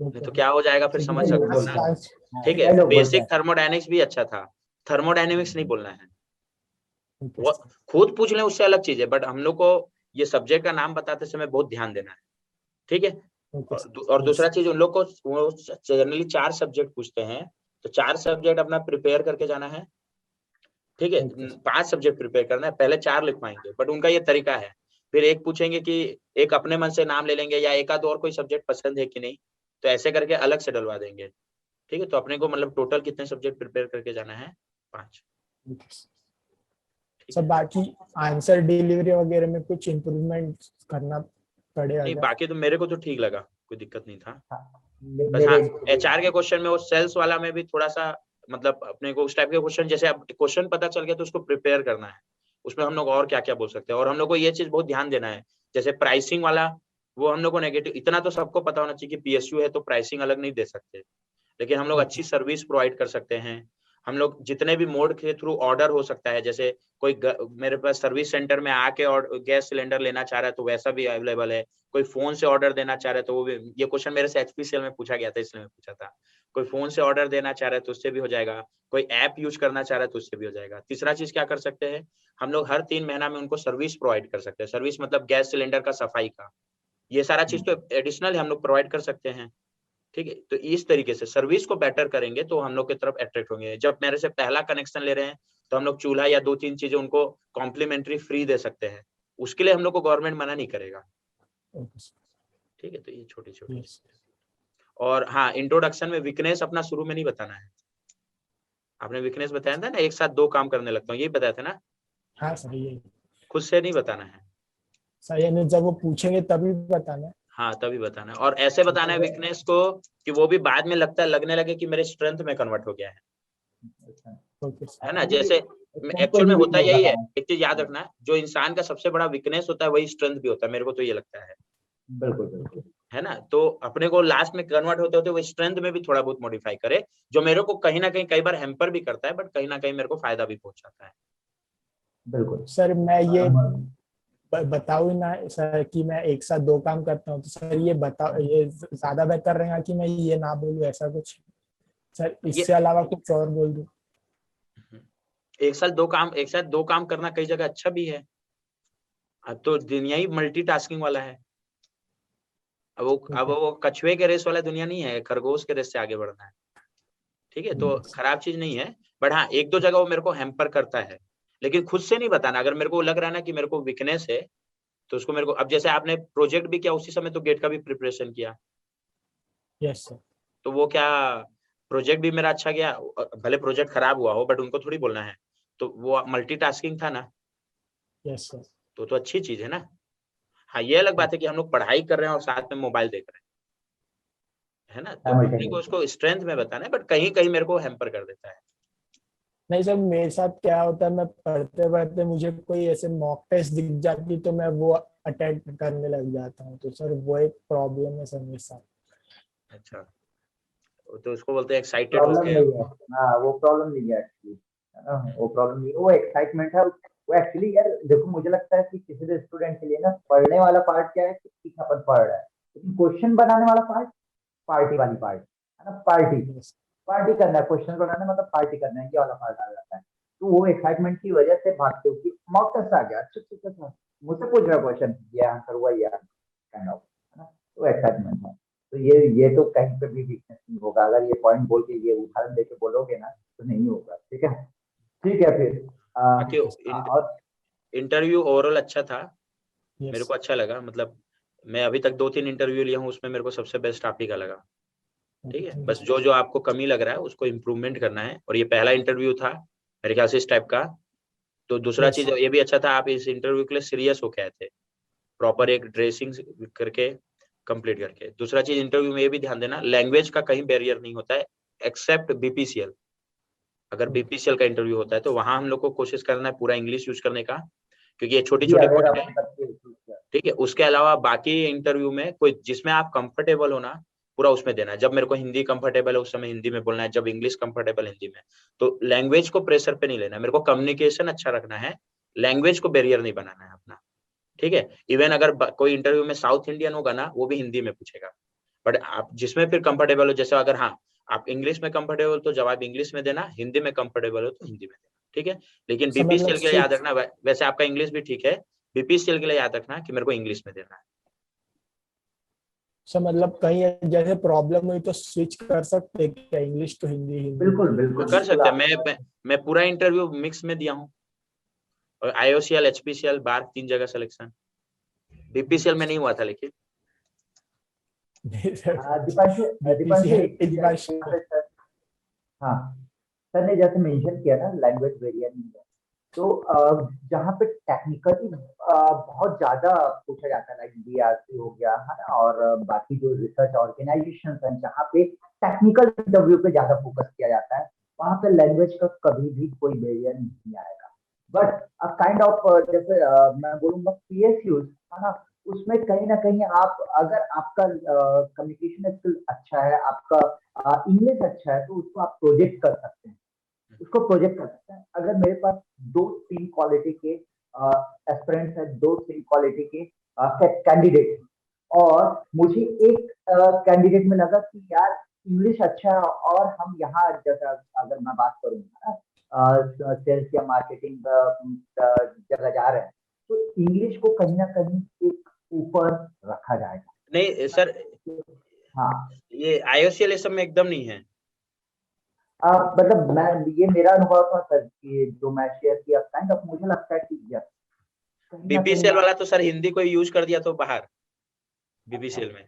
नहीं तो क्या हो जाएगा फिर समझ सकते हो ना, ठीक है। बेसिक थर्मोडायनेमिक्स भी अच्छा था, थर्मोडायनेमिक्स नहीं बोलना है, वो खुद पूछ लें उससे अलग चीज है, बट हम लोग को ये सब्जेक्ट का नाम बताते समय बहुत ध्यान देना है, ठीक है। और दूसरा चीज, उन लोग को जनरली 4 सब्जेक्ट पूछते हैं, तो 4 सब्जेक्ट अपना प्रिपेयर करके जाना है, ठीक है। 5 सब्जेक्ट प्रिपेयर करना है, पहले 4 लिखवाएंगे, बट उनका ये तरीका है, फिर एक पूछेंगे कि एक अपने मन से नाम ले लेंगे, या एक आध और कोई सब्जेक्ट पसंद है कि नहीं, तो ऐसे करके अलग से डलवा देंगे, ठीक है। तो अपने को मतलब टोटल कितने सब्जेक्ट प्रिपेयर करके जाना है? 5, सर बाकी आंसर डिलीवरी वगैरह में कुछ इम्प्रूवमेंट करना पड़ेगा नहीं क्या? बाकी तो मेरे को तो ठीक लगा, कोई दिक्कत नहीं था। बस मेरे हाँ HR के क्वेश्चन में वो सेल्स वाला में भी थोड़ा सा मतलब अपने को उस टाइप के क्वेश्चन, जैसे अब क्वेश्चन पता चल गया तो उसको प्रिपेयर करना है, उसमें हम लोग और क्या क्या बोल सकते हैं। और हम लोग को ये चीज बहुत ध्यान देना है, जैसे प्राइसिंग वाला वो हम लोग को नेगेटिव, इतना तो सबको पता होना चाहिए कि PSU है तो प्राइसिंग अलग नहीं दे सकते, लेकिन हम लोग अच्छी सर्विस प्रोवाइड कर सकते हैं। हम लोग जितने भी मोड के थ्रू ऑर्डर हो सकता है, जैसे कोई मेरे पास सर्विस सेंटर में आके और गैस सिलेंडर लेना चाह रहा है तो वैसा भी अवेलेबल है। कोई फोन से ऑर्डर देना चाह रहा है तो वो भी, ये क्वेश्चन मेरे से HPCL में पूछा गया था इसलिए मैं पूछा था। कोई फोन से ऑर्डर देना चाह रहा है तो उससे भी हो जाएगा, कोई ऐप यूज करना चाह रहा है तो उससे भी हो जाएगा। तीसरा चीज क्या कर सकते हैं, हम लोग हर 3 महीना में उनको सर्विस प्रोवाइड कर सकते हैं। सर्विस मतलब गैस सिलेंडर का सफाई का, ये सारा चीज तो एडिशनल हम लोग प्रोवाइड कर सकते हैं। ठीक है, तो इस तरीके से सर्विस को बेटर करेंगे तो हम लोग की तरफ अट्रैक्ट होंगे। जब मेरे से पहला कनेक्शन ले रहे हैं तो हम लोग चूल्हा या 2-3 चीजें उनको कॉम्प्लीमेंट्री फ्री दे सकते हैं, उसके लिए हम लोग को गवर्नमेंट मना नहीं करेगा। ठीक है, तो ये छोटी छोटी। और हाँ, इंट्रोडक्शन में वीकनेस अपना शुरू में नहीं बताना है। आपने वीकनेस बताया था ना, एक साथ 2 काम करने लगता हूँ, यही बताया था ना? हाँ सर यही खुद से नहीं बताना है। सर, यानी जब वो पूछेंगे तभी बताना है। हाँ तभी बताना है, और ऐसे बताना है वीकनेस को कि वो भी बाद में लगने लगे कि मेरे स्ट्रेंथ में कन्वर्ट हो गया है ना। जैसे एक्चुअल में होता यही है, एक चीज याद रखना, जो इंसान का सबसे बड़ा वीकनेस होता है वही स्ट्रेंथ भी होता है, मेरे को तो ये लगता है। बिल्कुल बिल्कुल है ना, तो अपने को लास्ट में कन्वर्ट होते होते वो स्ट्रेंथ में भी थोड़ा बहुत मॉडिफाई करे, जो मेरे को कहीं ना कहीं कई बार हैम्पर भी करता है, बट कहीं ना कहीं मेरे को फायदा भी पहुंचाता है। बिल्कुल। सर मैं ये बताऊँ ना सर कि मैं एक साथ 2 काम करता हूँ, तो सर ये बताओ, ये ज्यादा बेहतर रहेगा कि मैं ये ना बोलूँ, ऐसा कुछ सर, इससे अलावा कुछ और बोल दूं? एक साथ दो काम करना कई जगह अच्छा भी है। अब तो दुनिया ही मल्टीटास्किंग वाला है। अब वो कछुए के रेस वाला दुनिया नहीं है, खरगोश के रेस से आगे बढ़ना है। ठीक है, तो खराब चीज नहीं है, बट हाँ 1-2 जगह वो मेरे को हैम्पर करता है, लेकिन खुद से नहीं बताना। अगर मेरे को लग रहा है ना कि मेरे को वीकनेस है तो उसको मेरे को, अब जैसे आपने प्रोजेक्ट भी किया उसी समय तो गेट का भी प्रिपरेशन किया। Yes sir. तो वो क्या, प्रोजेक्ट भी मेरा अच्छा गया, भले प्रोजेक्ट खराब हुआ हो बट उनको थोड़ी बोलना है, तो वो मल्टीटास्किंग था ना। Yes sir. तो अच्छी चीज है ना। हाँ ये अलग बात है कि हम लोग पढ़ाई कर रहे हैं और साथ में मोबाइल देख रहे हैं, है ना, तो अपने को उसको स्ट्रेंथ में बताना है, बट कहीं कहीं मेरे को हैम्पर कर देता है। नहीं सर, मेरे साथ क्या होता है, मैं पढ़ते पढ़ते मुझे कोई ऐसे मॉक टेस्ट दिख जाती तो मैं वो अटेंड करने लग जाता हूँ, तो सर वो एक प्रॉब्लम है सर मेरे साथ। अच्छा, तो उसको बोलते हैं एक्साइटेड प्रॉब्लम होके। नहीं है। हाँ वो प्रॉब्लम नहीं है एक्चुअली, है ना, वो प्रॉब्लम नहीं है, वो एक्साइटमेंट है। वो एक्चुअली यार देखो, मुझे लगता है कि किसी भी स्टूडेंट के लिए ना, पढ़ने वाला पार्ट क्या है कि ठीक है, अपन पढ़ रहा है, लेकिन क्वेश्चन बनाने वाला पार्ट, पार्टी वाली पार्ट, है ना, पार्टी Yes. पार्टी करना है, क्वेश्चन बनाना मतलब पार्टी करना है, ये वाला पार्ट आ जाता है। तो वो एक्साइटमेंट की वजह से भागते हो कि मॉक टेस्ट आ गया, अच्छा अच्छा अच्छा, मुझसे पूछ रहा क्वेश्चन, ये आंसर हुआ, ये काइंड ऑफ, है ना, तो एक्साइटमेंट है। तो ये तो कहीं पे भी वीकनेस नहीं होगा, अगर ये पॉइंट बोल के, ये उदाहरण देके बोलोगे ना तो नहीं होगा। ठीक है, ठीक है फिर बाकी और इंटरव्यू ओवरऑल अच्छा था, मेरे Yes. को अच्छा लगा। मतलब मैं अभी तक 2-3 इंटरव्यू लिया हूँ, उसमें मेरे को सबसे बेस्ट आप ही का लगा। ठीक है, बस जो जो आपको कमी लग रहा है उसको इम्प्रूवमेंट करना है, और ये पहला इंटरव्यू था मेरे ख्याल से इस टाइप का। तो दूसरा Yes. चीज ये भी अच्छा था, आप इस इंटरव्यू के लिए सीरियस होके आए थे, प्रॉपर एक ड्रेसिंग करके कंप्लीट करके। दूसरा चीज इंटरव्यू में ये भी ध्यान देना, लैंग्वेज का कहीं बैरियर नहीं होता है एक्सेप्ट BPCL। अगर BPCL का इंटरव्यू होता है तो वहां हम लोग को कोशिश करना है पूरा इंग्लिश यूज करने का, क्योंकि ये छोटी जी छोटी अगर पॉइंट है। अपन करते हैं। ठीक है, उसके अलावा बाकी इंटरव्यू में कोई जिसमें आप कंफर्टेबल हो ना, पूरा उसमें देना है। जब मेरे को हिंदी कंफर्टेबल है उस समय हिंदी में बोलना है, जब इंग्लिश कंफर्टेबल हिंदी में। तो लैंग्वेज को प्रेशर पे नहीं लेना है, मेरे को कम्युनिकेशन अच्छा रखना है, लैंग्वेज को बैरियर नहीं बनाना है अपना। ठीक है, इवन अगर कोई इंटरव्यू में साउथ इंडियन होगा ना, वो भी हिंदी में पूछेगा, बट आप जिसमें फिर कंफर्टेबल हो, जैसे अगर हाँ आप इंग्लिश में कंफर्टेबल तो जवाब इंग्लिश में देना, हिंदी में कंफर्टेबल हो तो हिंदी में देना। ठीक है, लेकिन सर मतलब BPCL के लिए याद रखना, वैसे आपका इंग्लिश भी ठीक है, BPCL के लिए याद रखना कि मेरे को इंग्लिश में देना है। सर मतलब कहीं जैसे प्रॉब्लम हुई तो स्विच कर सकते हैं क्या, इंग्लिश टू हिंदी, हिंदी? बिल्कुल बिल्कुल कर बिल्कुल सकते हैं, आप मैं पूरा इंटरव्यू मिक्स में दिया हूँ, और IOCL HPCL बार 3 जगह सिलेक्शन, BPCL में नहीं हुआ था लेकिन। दीपांशु, दीपांशु बीपीसीएल एक चीज इस है बार यहाँ पे सर। हाँ, सर ने जैसे मेंशन किया ना, लैंग्वेज वेरियर नहीं है, तो जहाँ पे टेक्निकली बहुत ज्यादा पूछा जाता है, लाइक बीआरसी हो गया है ना, और बाकी जो रिसर्च ऑर्गेनाइजेशन हैं जहाँ पे टेक्निकल इंटरव्यू पे ज्यादा फोकस किया जाता है, वहाँ पे लैंग्वेज का कभी भी कोई बैरियर नहीं आएगा। बट काइंड ऑफ जैसे मैं बोलूंगा पीएसयूज है ना, उसमें कहीं ना कहीं आप, अगर आपका कम्युनिकेशन स्किल अच्छा है, आपका इंग्लिश अच्छा है, तो उसको आप प्रोजेक्ट कर सकते हैं, उसको प्रोजेक्ट कर सकते हैं। अगर मेरे पास दो तीन क्वालिटी के एस्पिरेंट्स है, दो तीन क्वालिटी के कैंडिडेट, और मुझे एक कैंडिडेट में लगा कि यार इंग्लिश अच्छा है, और हम यहाँ जैसा अगर मैं बात करूँ सेल्स या मार्केटिंग जगह जा रहे हैं, तो इंग्लिश को कहीं ना कहीं एक ऊपर रखा जाएगा। नहीं सर, हाँ, ये IOCL ये सब में एकदम नहीं है। मतलब मैं, ये मेरा अनुभव था सर, कि जो मैं शेयर किया, काइंड ऑफ मुझे लगता है कि यस, कहीं ना कहीं BPCL वाला तो सर हिंदी को यूज कर दिया तो बाहर, BPCL में।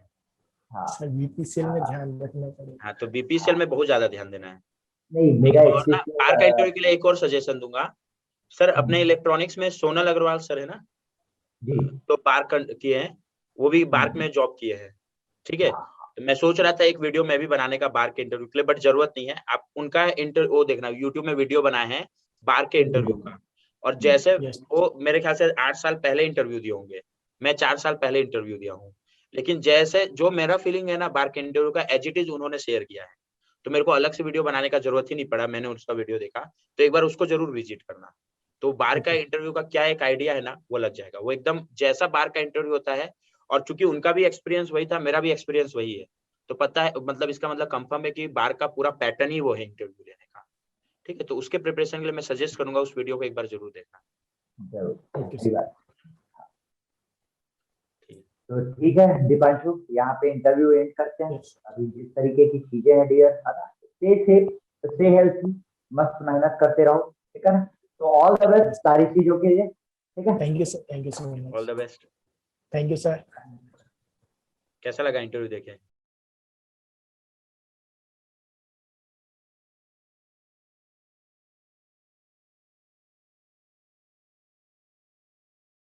हाँ सर बीपीसीएल में ध्यान रखना पड़ेगा। हाँ, तो BPCL में बहुत ज्यादा ध्यान देना है। नहीं, मेरा और ना बार का इंटरव्यू के लिए एक और सजेशन दूंगा सर, अपने इलेक्ट्रॉनिक्स में सोनल अग्रवाल सर है ना, जी, तो बार्क किए हैं, वो भी बार्क में जॉब किए हैं, ठीक है। तो मैं सोच रहा था एक वीडियो मैं भी बनाने का बार्क के इंटरव्यू के लिए, बट जरूरत नहीं है, आप उनका इंटरव्यू वो देखना, यूट्यूब में वीडियो बनाए हैं बार्क के इंटरव्यू का, और जैसे Yes. वो मेरे ख्याल से 8 साल पहले इंटरव्यू दिए होंगे, मैं 4 साल पहले इंटरव्यू दिया हूँ, लेकिन जैसे जो मेरा फीलिंग है ना बार्क के इंटरव्यू का, एज इट इज उन्होंने शेयर किया है, तो मेरे को अलग से वीडियो बनाने का जरूरत ही नहीं पड़ा, मैंने उसका वीडियो देखा, तो एक बार उसको जरूर विजिट करना। तो बार का इंटरव्यू का क्या एक आइडिया है ना, वो लग जाएगा, वो एकदम जैसा बार का इंटरव्यू होता है, और चूंकि उनका भी एक्सपीरियंस वही था, मेरा भी एक्सपीरियंस वही है, तो पता है, मतलब इसका मतलब कंफर्म है कि बार का पूरा पैटर्न ही वो है इंटरव्यू लेने का, ठीक है। तो उसके प्रिपरेशन के लिए मैं सजेस्ट करूंगा उस वीडियो को एक बार जरूर देखना। जरूर, Okay, अच्छी sir. बात। ठीक तो ठीक है दीपांशु, यहाँ पे इंटरव्यू एंड करते हैं। Yes. अभी जिस तरीके की चीजें हैं dear, stay safe, stay healthy, मस्त मेहनत करते रहो, ठीक है ना। तो ऑल द बेस्ट सारी चीजों के लिए, ठीक है। Thank you, sir. Thank you so all much. The best. Thank you, sir. कैसा लगा इंटरव्यू देखे?